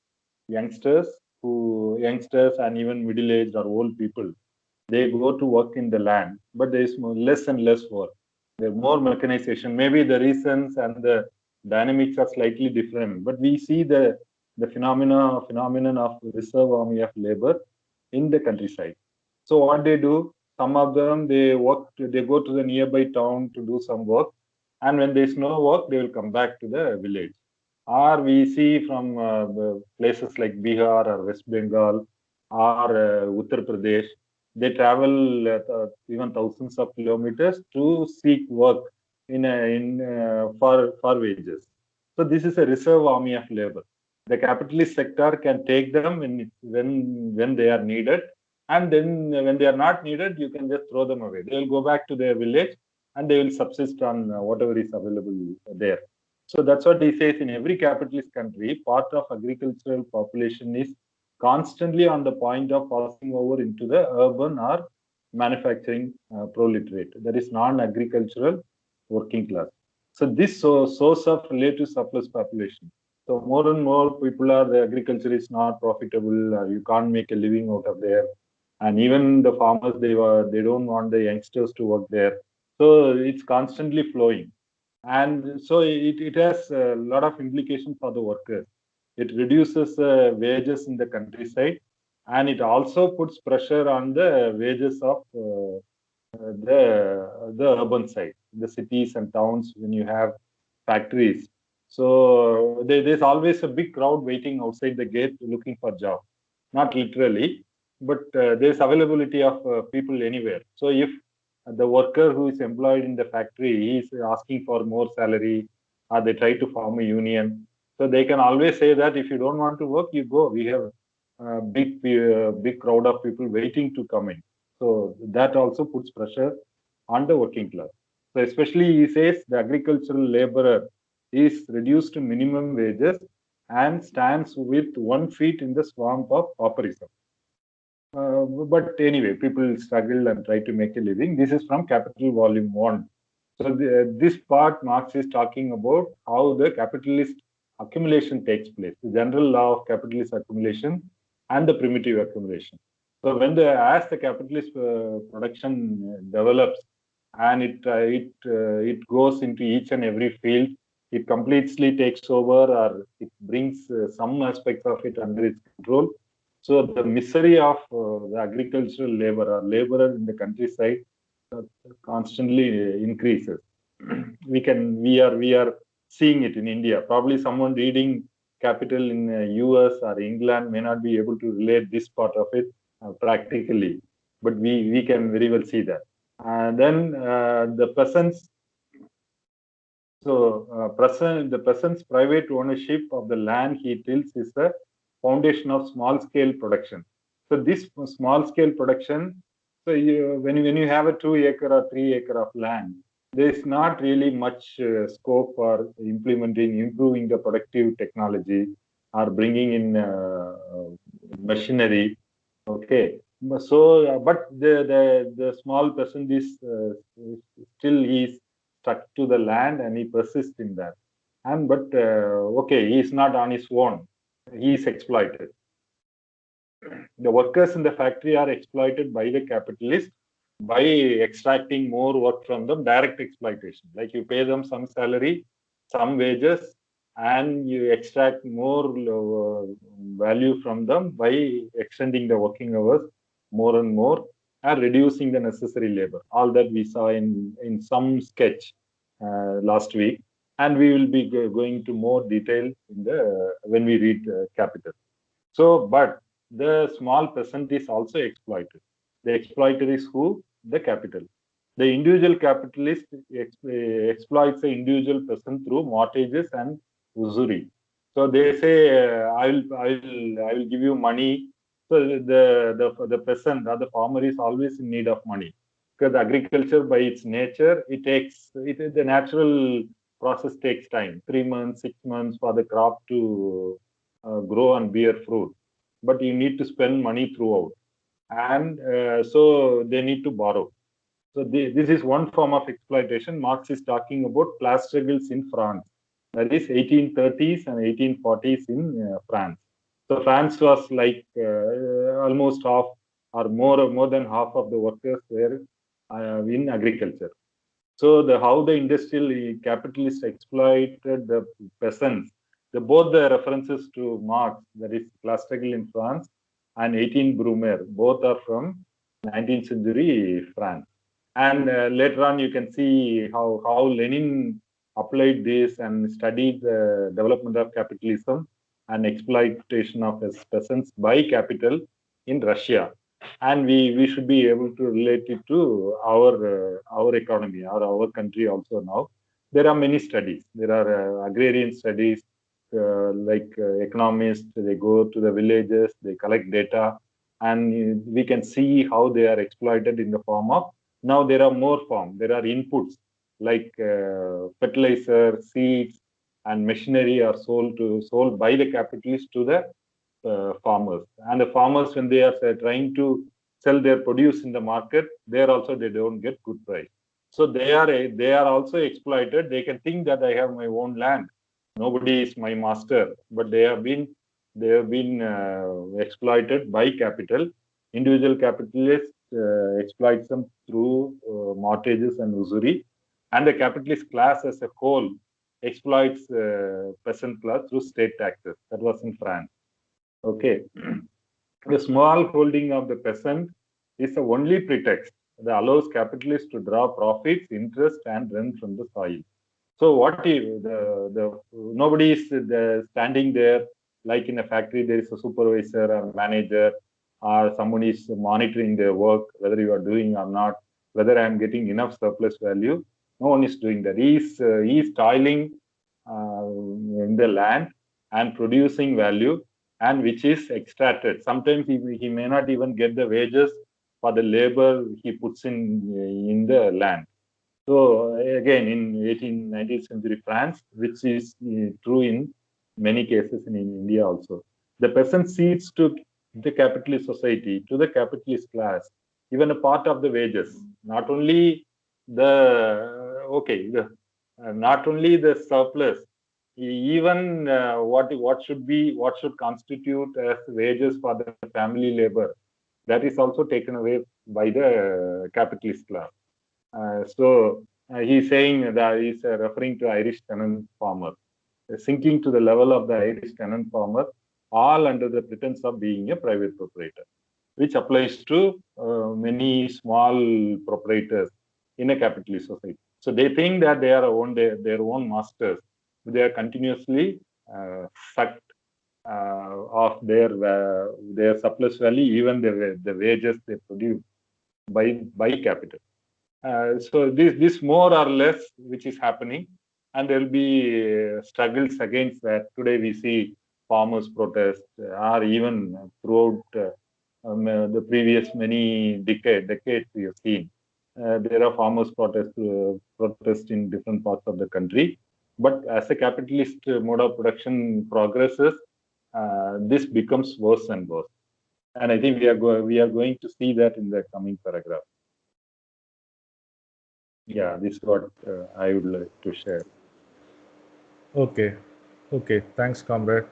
youngsters and even middle-aged or old people. They go to work in the land, but there is less and less work. There's more mechanization. Maybe the reasons and the dynamics are slightly different, but we see the phenomenon of reserve army of labor in the countryside. So what they do, some of them they go to the nearby town to do some work, and when there's no work, they will come back to the village. Or we see from places like Bihar or West Bengal or Uttar Pradesh, they travel even thousands of kilometers to seek work for wages. So this is a reserve army of labor. The capitalist sector can take them when they are needed, and then when they are not needed, you can just throw them away. They will go back to their village and they will subsist on whatever is available there. So that's what he says. In every capitalist country, part of agricultural population is constantly on the point of passing over into the urban or manufacturing proletariat, that is non-agricultural working class. So this source of relative surplus population. So more and more people the agriculture is not profitable, you can't make a living out of there, and even the farmers they don't want the youngsters to work there. So it's constantly flowing, and so it has a lot of implications for the workers. It reduces wages in the countryside, and it also puts pressure on the wages of the urban side, the cities and towns when you have factories. So there's always a big crowd waiting outside the gate looking for job. Not literally, but there's availability of people anywhere. So if the worker who is employed in the factory is asking for more salary, or they try to form a union, so they can always say that if you don't want to work, you go. We have a big crowd of people waiting to come in. So that also puts pressure on the working class. So especially he says the agricultural laborer is reduced to minimum wages and stands with 1 foot in the swamp of pauperism. But anyway, people struggle and try to make a living. This is from Capital Volume 1. So this part, Marx is talking about how the capitalist accumulation takes place, the general law of capitalist accumulation and the primitive accumulation. So when as the capitalist production develops and it goes into each and every field, it completely takes over or it brings some aspects of it under its control. So the misery of the agricultural laborer in the countryside constantly increases. We are seeing it in India. Probably someone reading Capital in US or England may not be able to relate this part of it practically, but we can very well see that. And then the peasants. So the peasant's private ownership of the land he tills is the foundation of small-scale production. So this small-scale production, so when you have a 2 acre or 3 acre of land, there is not really much scope for improving the productive technology or bringing in machinery. Okay, so but the small person is still is stuck to the land and he persists in that. And but okay, he is not on his own. He is exploited. The workers in the factory are exploited by the capitalist by extracting more work from them, direct exploitation. Like you pay them some salary, some wages, and you extract more value from them by extending the working hours more and more and reducing the necessary labor. All that we saw in some sketch last week, and we will be going to more detail in the when we read Capital. So, but the small peasant is also exploited. The exploiter is who? The capital. The individual capitalist exploits the individual peasant through mortgages and usury. So they say, I will give you money. So the peasant or the farmer is always in need of money, because agriculture by its nature, the natural process takes time, 3 months, 6 months for the crop to grow and bear fruit. But you need to spend money throughout, and so they need to borrow. So this is one form of exploitation. Marx is talking about class struggles in France, that is 1830s and 1840s in France. So France was like almost half or more than half of the workers were in agriculture. So how the industrial capitalists exploited the peasants, both the references to Marx, that is class struggle in France, and 18 Brumaire, both are from 19th century France. And later on, you can see how Lenin applied this and studied the development of capitalism and exploitation of peasants by capital in Russia. And we should be able to relate it to our economy or our country also now. There are many studies. There are agrarian studies, like economists, they go to the villages, they collect data, and we can see how they are exploited in the form of, now there are more forms. There are inputs like fertilizer, seeds, and machinery are sold by the capitalists to the farmers. And the farmers, when they are trying to sell their produce in the market, there also they don't get good price. So they are also exploited. They can think that I have my own land, nobody is my master, but they have been exploited by capital. Individual capitalists exploit them through mortgages and usury, and the capitalist class as a whole exploits peasant class through state taxes. That was in France. Okay. The small holding of the peasant is the only pretext that allows capitalists to draw profits, interest, and rent from the soil. So what if nobody is standing there like in a factory? There is a supervisor or manager, or someone is monitoring their work, whether you are doing or not, whether I am getting enough surplus value. No one is doing that. He is toiling in the land and producing value, and which is extracted. Sometimes he may not even get the wages for the labor he puts in the land. So again, in 18th, 19th century France, which is true in many cases in India also, the peasant cedes to the capitalist society, to the capitalist class, even a part of the wages. Not only not only the surplus, even what should constitute as wages for the family labor, that is also taken away by the capitalist class. He's saying that he's referring to Irish tenant farmer, sinking to the level of the Irish tenant farmer, all under the pretense of being a private proprietor, which applies to many small proprietors in a capitalist society. So they think that they are their own masters. They are continuously sucked of their surplus value, even the wages they produce by capital. So this more or less which is happening, and there will be struggles against that. Today we see farmers protest, or even throughout the previous many decades we have seen. There are farmers protest in different parts of the country. But as a capitalist mode of production progresses, this becomes worse and worse. And I think we are going to see that in the coming paragraph. Yeah, this is what I would like to share. Okay. Thanks, comrade.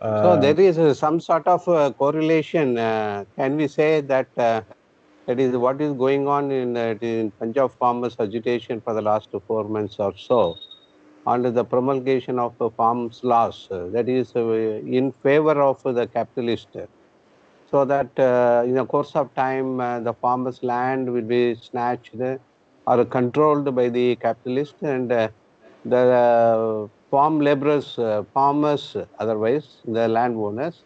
So there is some sort of correlation. Can we say that that is what is going on in Punjab farmers' agitation for the last 4 months or so, under the promulgation of farms laws, that is in favor of the capitalist, so that in the course of time the farmers' land will be snatched or controlled by the capitalist, and the farm laborers, farmers, otherwise the landowners,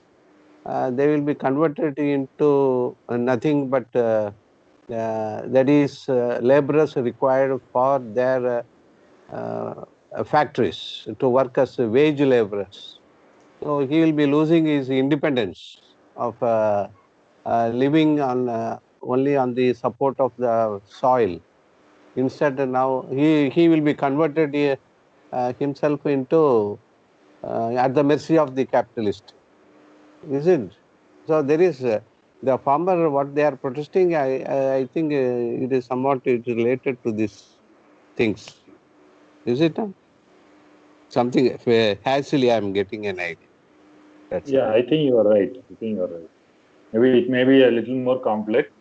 they will be converted into nothing but that is laborers required for their factories to work as wage laborers. So he will be losing his independence of living on only on the support of the soil. Instead, now he will be converted himself into at the mercy of the capitalist. Is it? So there is the farmer, what they are protesting. I think it is somewhat related to these things. Is it? Something hastily I am getting an idea. I think you are right. Maybe it may be a little more complex,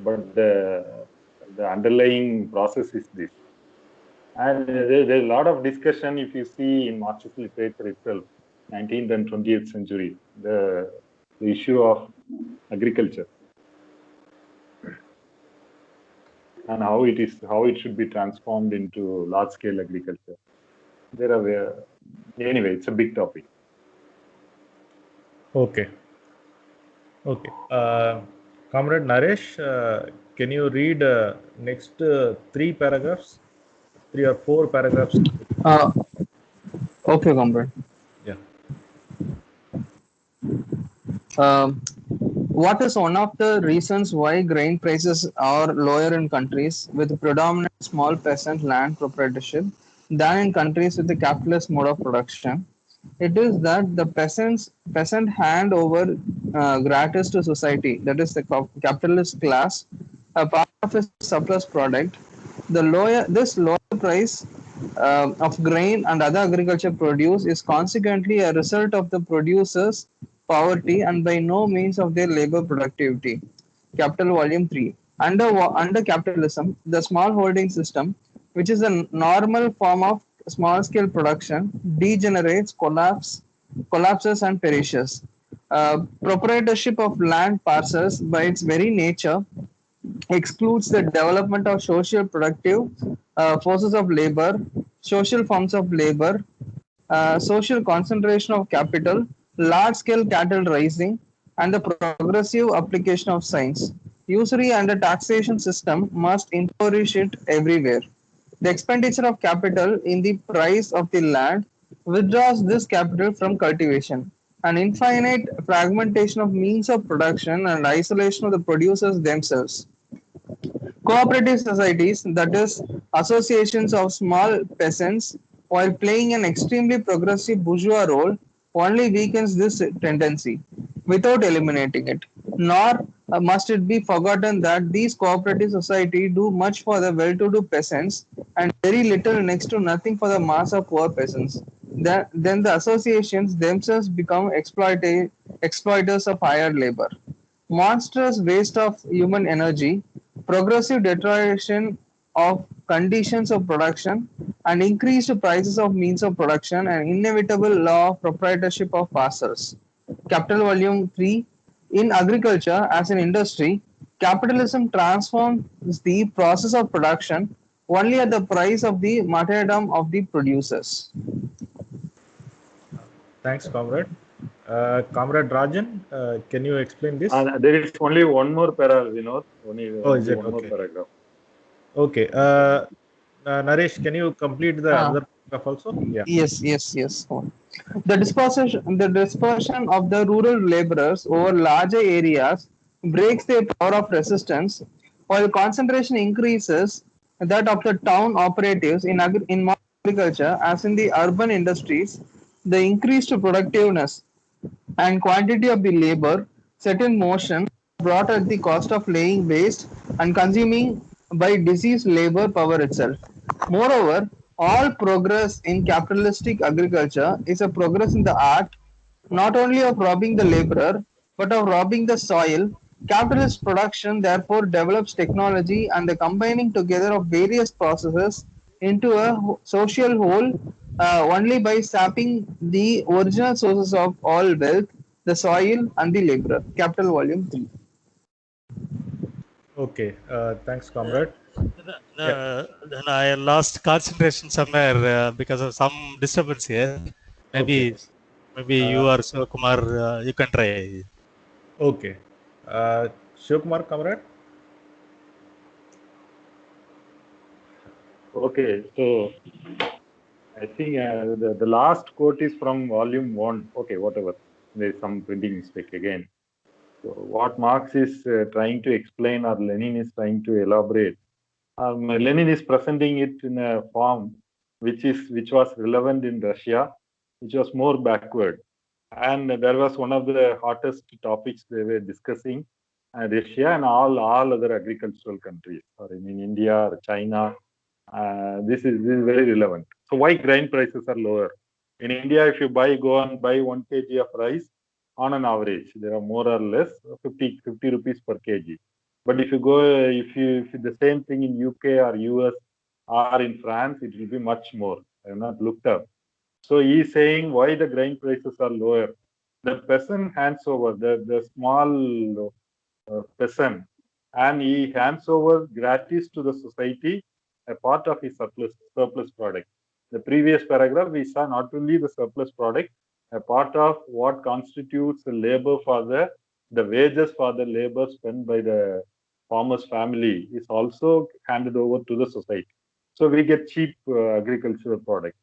but the underlying process is this. And there's a lot of discussion if you see in Marxist literature itself, 19th and 20th century, the issue of agriculture and how it should be transformed into large-scale agriculture. Anyway, it's a big topic. Okay. Comrade Naresh, can you read next 3 paragraphs? 3 or 4 paragraphs? Okay, comrade. Yeah. What is one of the reasons why grain prices are lower in countries with predominant small peasant land proprietorship than in countries with the capitalist mode of production? It is that the peasant hand over gratis to society, that is the capitalist class, a part of its surplus product. This lower price of grain and other agriculture produce is consequently a result of the producers' poverty and by no means of their labor productivity. Capital Volume 3. Under capitalism, the small holding system, which is a normal form of small scale production, degenerates, collapses, and perishes. Proprietorship of land parcels by its very nature excludes the development of social productive forces of labor, social forms of labor, social concentration of capital, large-scale cattle raising, and the progressive application of science. Usury and the taxation system must impoverish it everywhere. The expenditure of capital in the price of the land withdraws this capital from cultivation. An infinite fragmentation of means of production and isolation of the producers themselves. Cooperative societies, that is, associations of small peasants, while playing an extremely progressive bourgeois role, only weakens this tendency without eliminating it. Nor must it be forgotten that these cooperative societies do much for the well to do peasants and very little next to nothing for the mass of poor peasants. Then the associations themselves become exploiters of hired labor. Monstrous waste of human energy, progressive deterioration of conditions of production, and increased prices of means of production, and inevitable law of proprietorship of parcels. Capital Volume 3. In agriculture as an industry, capitalism transforms the process of production only at the price of the martyrdom of the producers. Thanks, comrade. Comrade Rajan, can you explain this? There is only one more paragraph, only Is it? one more Okay. paragraph. Okay. Naresh, can you complete the other paragraph also? Yeah. Yes. The dispersion of the rural laborers over larger areas breaks their power of resistance, while concentration increases that of the town operatives in modern agriculture as in the urban industries. The increased productiveness and quantity of the labor set in motion brought at the cost of laying waste and consuming by diseased labor power itself. Moreover, all progress in capitalistic agriculture is a progress in the art not only of robbing the laborer but of robbing the soil. Capitalist production therefore develops technology and the combining together of various processes into a social whole only by sapping the original sources of all wealth, the soil and the laborer. Capital Volume 3. Okay. Thanks, comrade. Then I lost concentration somewhere because of some disturbance here. Maybe you or Kumar, you can try. Okay. Shivakumar, comrade. Okay, so I think the last quote is from volume 1. Okay, whatever. There is some printing mistake again. So what Marx is trying to explain, or Lenin is trying to elaborate, Lenin is presenting it in a form which was relevant in Russia, which was more backward. And there was one of the hottest topics they were discussing, Russia and all other agricultural countries, or in India or China. This is very relevant. So why grain prices are lower? In India, if you go and buy 1 kg of rice, on an average, there are more or less 50 rupees per kg. But if you the same thing in UK or US or in France, it will be much more. I have not looked up. So he is saying why the grain prices are lower. The peasant hands over, the small peasant, and he hands over gratis to the society a part of his surplus product. The previous paragraph, we saw not only the surplus product, a part of what constitutes the labor for the wages for the labor spent by the farmer's family is also handed over to the society. So we get cheap agricultural products.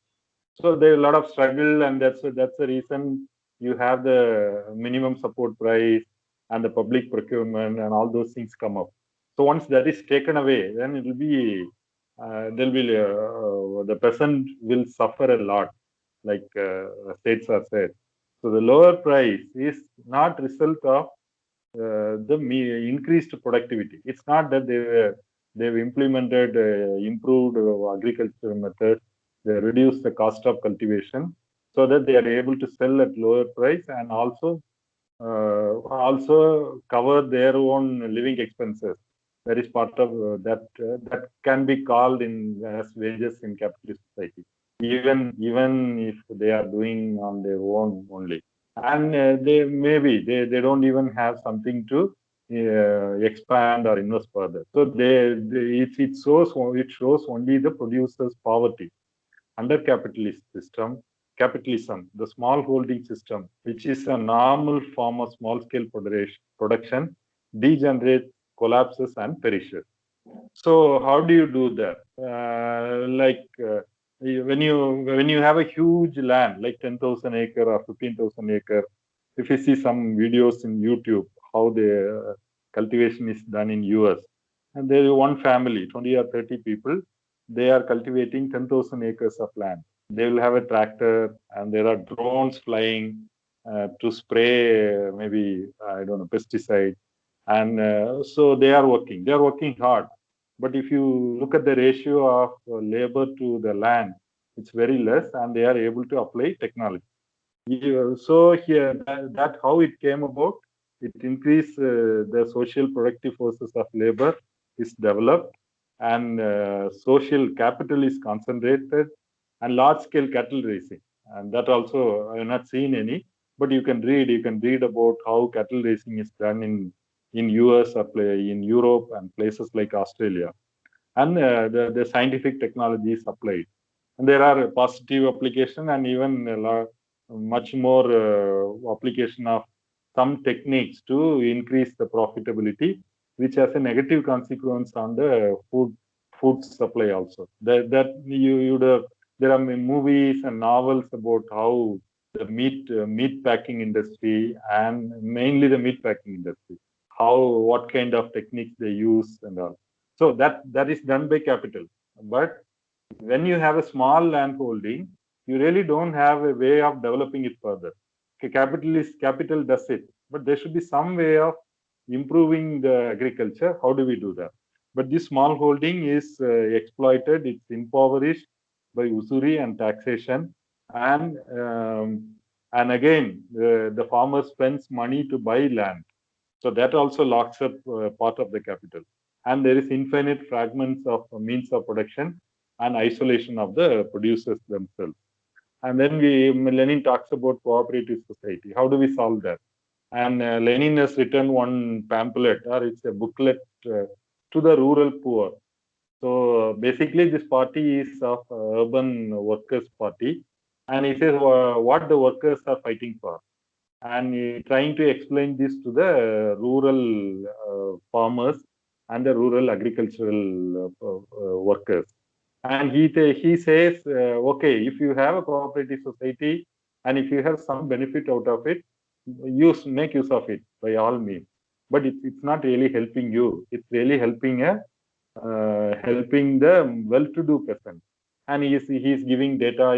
So there's a lot of struggle, and that's the reason you have the minimum support price and the public procurement and all those things come up. So once that is taken away, then it will be the peasant will suffer a lot, like states are said. So the lower price is not result of the increased productivity. It's not that they've implemented improved agricultural methods. They reduce the cost of cultivation so that they are able to sell at lower price and also cover their own living expenses. That is part of that can be called in as wages in capitalist society, even if they are doing on their own only. and they don't even have something to expand or invest further. So it shows only the producer's poverty. Under capitalism, the small holding system, which is a normal form of small scale production, degenerates, collapses, and perishes. So how do you do that? When you have a huge land like 10,000 acre or 15,000 acre, if you see some videos in YouTube how the cultivation is done in US, and there is one family, 20 or 30 people, they are cultivating 10,000 acres of land. They will have a tractor, and there are drones flying to spray maybe I don't know pesticide, and so they are working. They are working hard. But if you look at the ratio of labor to the land, it's very less, and they are able to apply technology. So here, that how it came about, it increased the social productive forces of labor is developed, and social capital is concentrated, and large scale cattle raising. And that also I have not seen any, but you can read about how cattle raising is done in US or in Europe and places like Australia, and the scientific technology is applied. And there are positive application and even much more application of some techniques to increase the profitability, which has a negative consequence on the food supply also. There are movies and novels about how the meat packing industry, and mainly the meat packing industry, what kind of techniques they use and all. So that is done by capital. But when you have a small land holding, you really don't have a way of developing it further. Okay, capital does it, but there should be some way of improving the agriculture. How do we do that? But this small holding is exploited. It's impoverished by usury and taxation, and again the farmer spends money to buy land, so that also locks up part of the capital. And there is infinite fragments of means of production and isolation of the producers themselves. And then Lenin talks about cooperative society. How do we solve that? And Lenin has written one pamphlet, or it's a booklet to the rural poor. So basically, this party is of urban workers' party, and he says what the workers are fighting for, and trying to explain this to the rural farmers and the rural agricultural workers. And he says, okay, if you have a cooperative society and if you have some benefit out of it, make use of it by all means. But it's not really helping you. It's really helping the well-to-do person. And he's giving data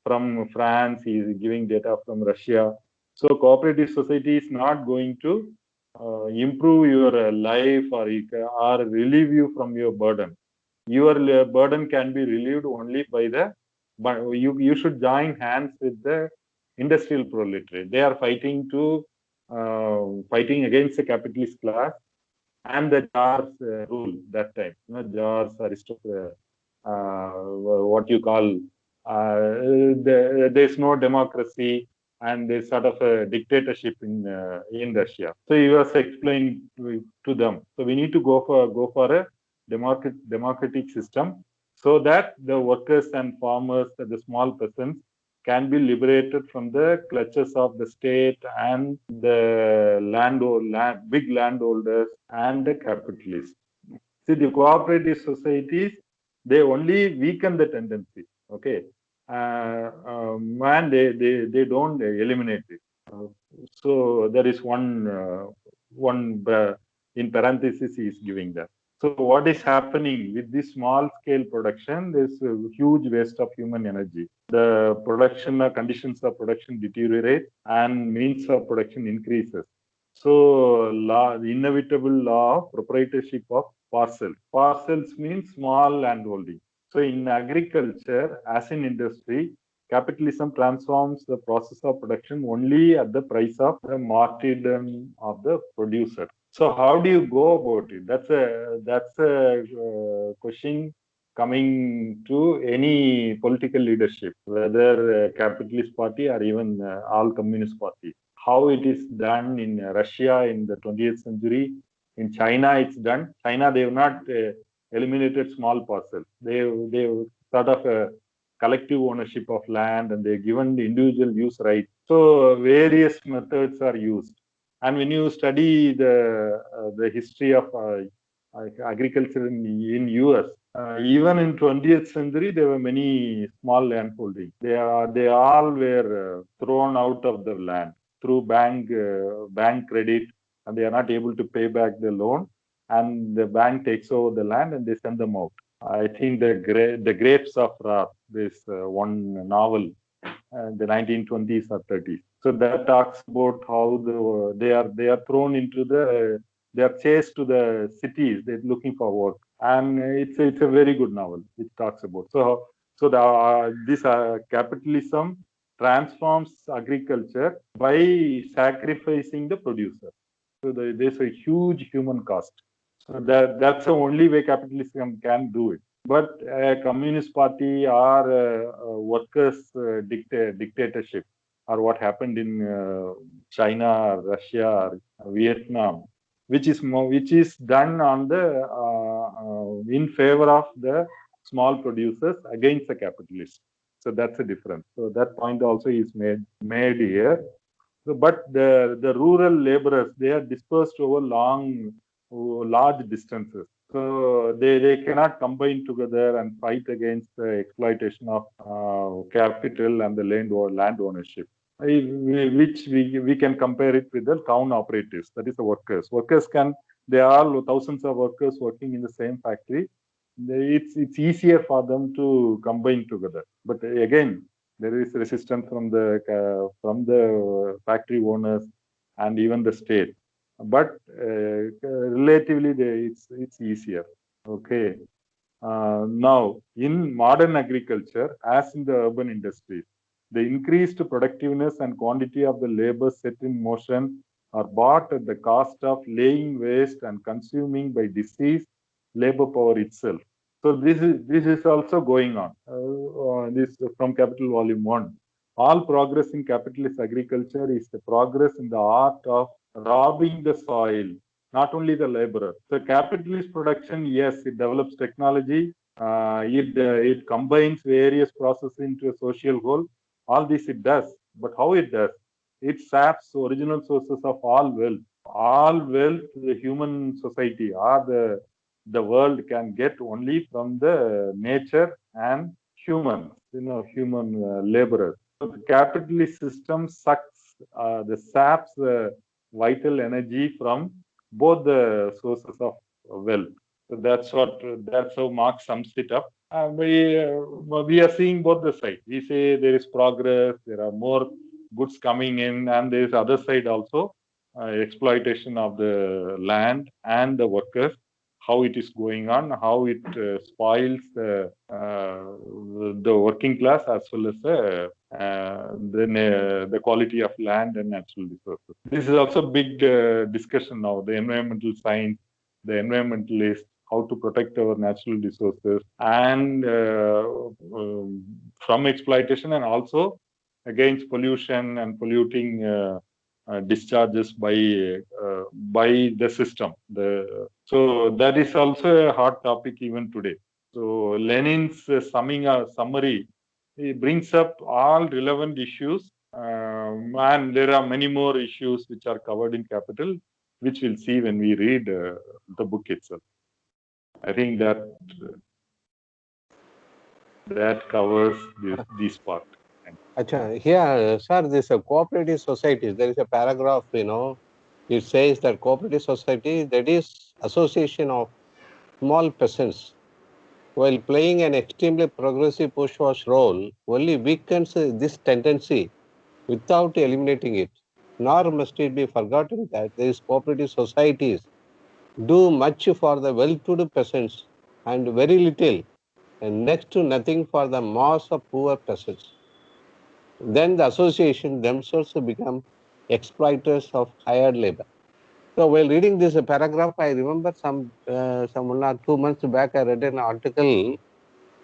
from France. He's giving data from Russia. So cooperative society is not going to improve your life or relieve you from your burden. Your burden can be relieved only by you should join hands with the industrial proletariat. They are fighting against the capitalist class and the Tsar's rule that time. Tsars, aristocrats, what you call, there's no democracy, and there's sort of a dictatorship in Russia. So he was explaining to them. So we need to go for a democratic system, so that the workers and farmers, the small peasants, can be liberated from the clutches of the state and the big landholders and the capitalists. See, the cooperative societies, they only weaken the tendency. Okay, and they don't eliminate it. So there is one in parenthesis he is giving that. So what is happening with this small scale production? There's a huge waste of human energy. The production conditions of production deteriorate and means of production increases. So the inevitable law of proprietorship of parcels. Parcels means small landholding. So in agriculture, as in industry, capitalism transforms the process of production only at the price of the martyrdom of the producer. So how do you go about it? That's a question coming to any political leadership, whether capitalist party or even all communist parties. How it is done in Russia in the 20th century, in China it's done. China, they have not eliminated small parcels. They sort of a collective ownership of land, and they're given the individual use right. So various methods are used. And when you study the history of agriculture in US, even in 20th century, there were many small land holdings. They all were thrown out of the land through bank credit, and they are not able to pay back the loan, and the bank takes over the land and they send them out. I think the Grapes of Wrath, this one novel, the 1920s or 30s. So that talks about how they are thrown into they are chased to the cities. They're looking for work, and it's a very good novel. It talks about this capitalism transforms agriculture by sacrificing the producer. So there's a huge human cost. So that's the only way capitalism can do it. But a communist party or a workers' dictatorship, or what happened in China, Russia, or Vietnam, which is done on in favor of the small producers against the capitalists. So that's a difference. So that point also is made here. So, but the rural laborers, they are dispersed over large distances. So they cannot combine together and fight against the exploitation of capital and the land ownership, which we can compare it with the town operatives, that is the workers. They are all thousands of workers working in the same factory. It's easier for them to combine together. But again, there is resistance from the factory owners and even the state. But relatively, it's easier. Okay. Now, in modern agriculture, as in the urban industries, the increased productiveness and quantity of the labor set in motion are bought at the cost of laying waste and consuming by disease labor power itself. So this is also going on. This from Capital Volume 1. All progress in capitalist agriculture is the progress in the art of robbing the soil, not only the laborer. So capitalist production, yes, it develops technology. It combines various processes into a social goal. All this it does. But how it does? It saps original sources of all wealth. All wealth the human society or the world can get only from the nature and human laborers. So the capitalist system saps vital energy from both the sources of wealth. So that's how Marx sums it up. We are seeing both the sides. We say there is progress, there are more goods coming in, and there is other side also, exploitation of the land and the workers, how it is going on, how it spoils the working class as well as the quality of land and natural resources. This is also a big discussion now. The environmental science, the environmentalists, how to protect our natural resources and from exploitation, and also against pollution and polluting discharges by the system. So that is also a hot topic even today. So Lenin's summary, it brings up all relevant issues, and there are many more issues which are covered in Capital, which we'll see when we read the book itself. I think that covers this part. Achha, here, sir, this cooperative society, there is a paragraph, it says that cooperative society, that is association of small peasants, while playing an extremely progressive push-wash role, only weakens this tendency without eliminating it. Nor must it be forgotten that these cooperative societies do much for the well-to-do peasants and very little and next to nothing for the mass of poor peasants. Then the association themselves become exploiters of hired labor. So while reading this paragraph, I remember some 1 or 2 months back, I read an article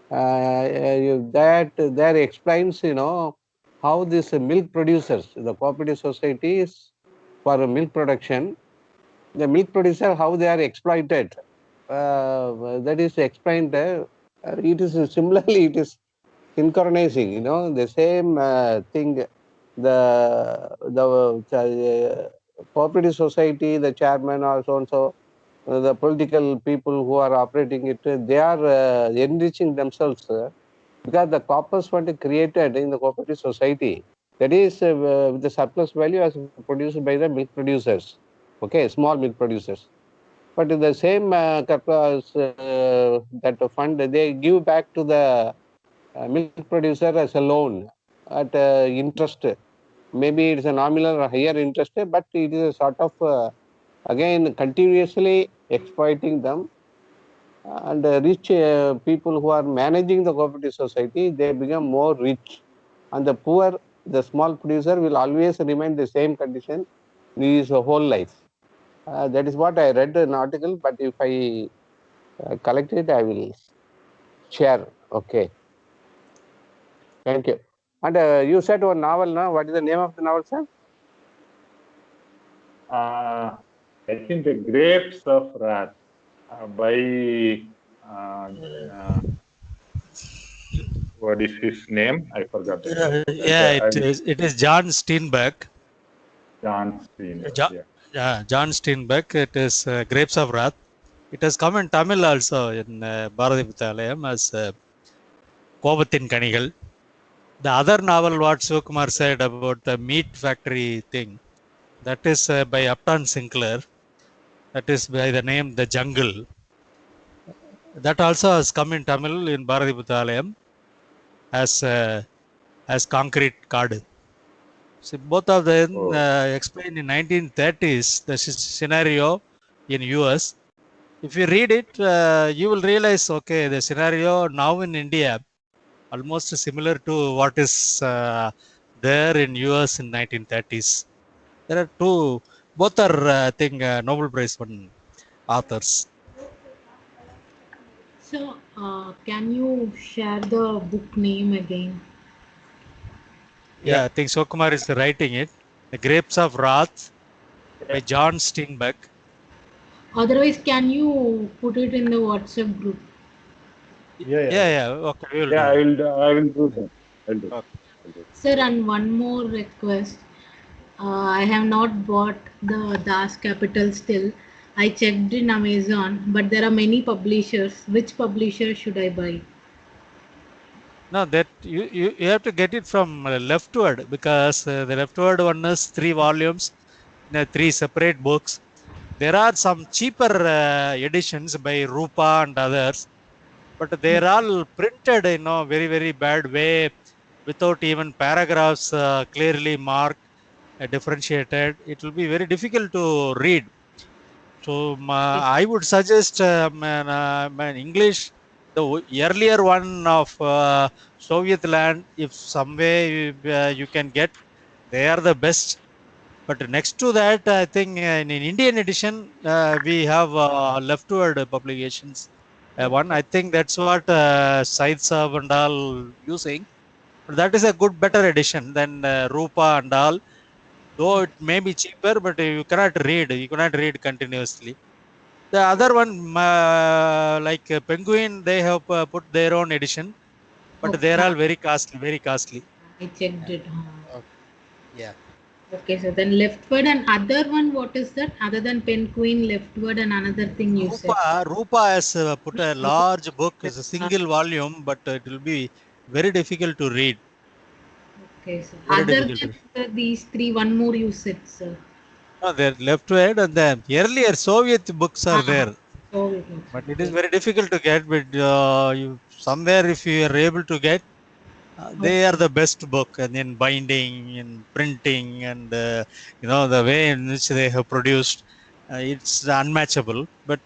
That explains, how these milk producers, the cooperative societies for milk production, the milk producer, how they are exploited. That is explained. It is similarly, it is synchronizing, the same thing. The cooperative society, the chairman or so and so, the political people who are operating it, they are enriching themselves because the corpus fund created in the cooperative society, that is with the surplus value as produced by the milk producers, okay, small milk producers. But the same corpus, that fund, they give back to the milk producer as a loan at interest. Maybe it's a nominal or higher interest, but it is a sort of again continuously exploiting them. And rich people who are managing the cooperative society, they become more rich. And the poor, the small producer will always remain the same condition his whole life. That is what I read in an article, but if I collect it, I will share. Okay. Thank you. And you said one novel, now. What is the name of the novel, sir? I think The Grapes of Wrath by what is his name? I forgot. It is John Steinbeck. John Steinbeck. John Steinbeck. It is Grapes of Wrath. It has come in Tamil also in Bharati Vithalayam as Kovathin Kanigal. The other novel what Sivakumar said about the meat factory thing, that is by Upton Sinclair. That is by the name The Jungle. That also has come in Tamil in Bharati Vithalayam as Concrete Card. So both of them explained in 1930s the scenario in US. If you read it, you will realize, okay, the scenario now in India almost similar to what is there in US in 1930s. There are two, both are I think Nobel Prize won authors. So, can you share the book name again? Yeah, I think Sivakumar is writing it. The Grapes of Wrath by John Steinbeck. Otherwise, can you put it in the WhatsApp group? Yeah. Okay, we will do. I will do that. I'll do. Okay. Sir, and one more request. I have not bought the Das Capital still. I checked in Amazon, but there are many publishers. Which publisher should I buy? No, that you have to get it from Leftward, because the Leftward one is 3 volumes, 3 separate books. There are some cheaper editions by Rupa and others, but they are all printed in a very, very bad way, without even paragraphs clearly marked, differentiated. It will be very difficult to read. So I would suggest English, the earlier one of Soviet land, if some way you can get, they are the best. But next to that, I think in Indian edition, we have Leftward publications. One, I think that's what Syed Saab and all using. But that is a good, better edition than Rupa and all. Though it may be cheaper, but you cannot read. You cannot read continuously. The other one, like Penguin, they have put their own edition, but they are all very costly, very costly. I checked it. Yeah. Okay, so then Leftward and other one, what is that? Other than Penguin, Leftward and another thing you said. Rupa has put a large book, it's a single volume, but it will be very difficult to read. Okay, so Very other than these 3, one more you said, sir. No, they're Leftward, and the earlier Soviet books are there. Soviet books. But it is very difficult to get, but somewhere if you are able to get, they are the best book, and in binding and printing and the way in which they have produced, it's unmatchable. But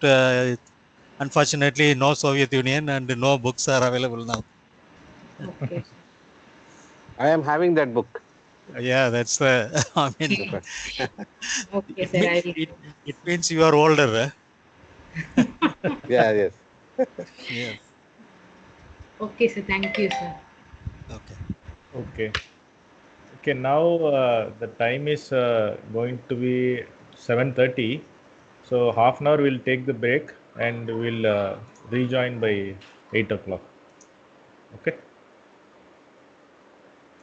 unfortunately, no Soviet Union and no books are available now. Okay. I am having that book. Yeah, that's I mean, Okay, sir. it means you are older. Yes. Yes. Okay, sir. Thank you, sir. Okay. Okay. Okay, now the time is going to be 7:30. So half an hour we'll take the break and we'll rejoin by 8 o'clock. Okay.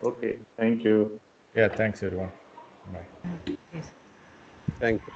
Okay, thank you. Yeah, thanks everyone. Bye. Yes. Thank you.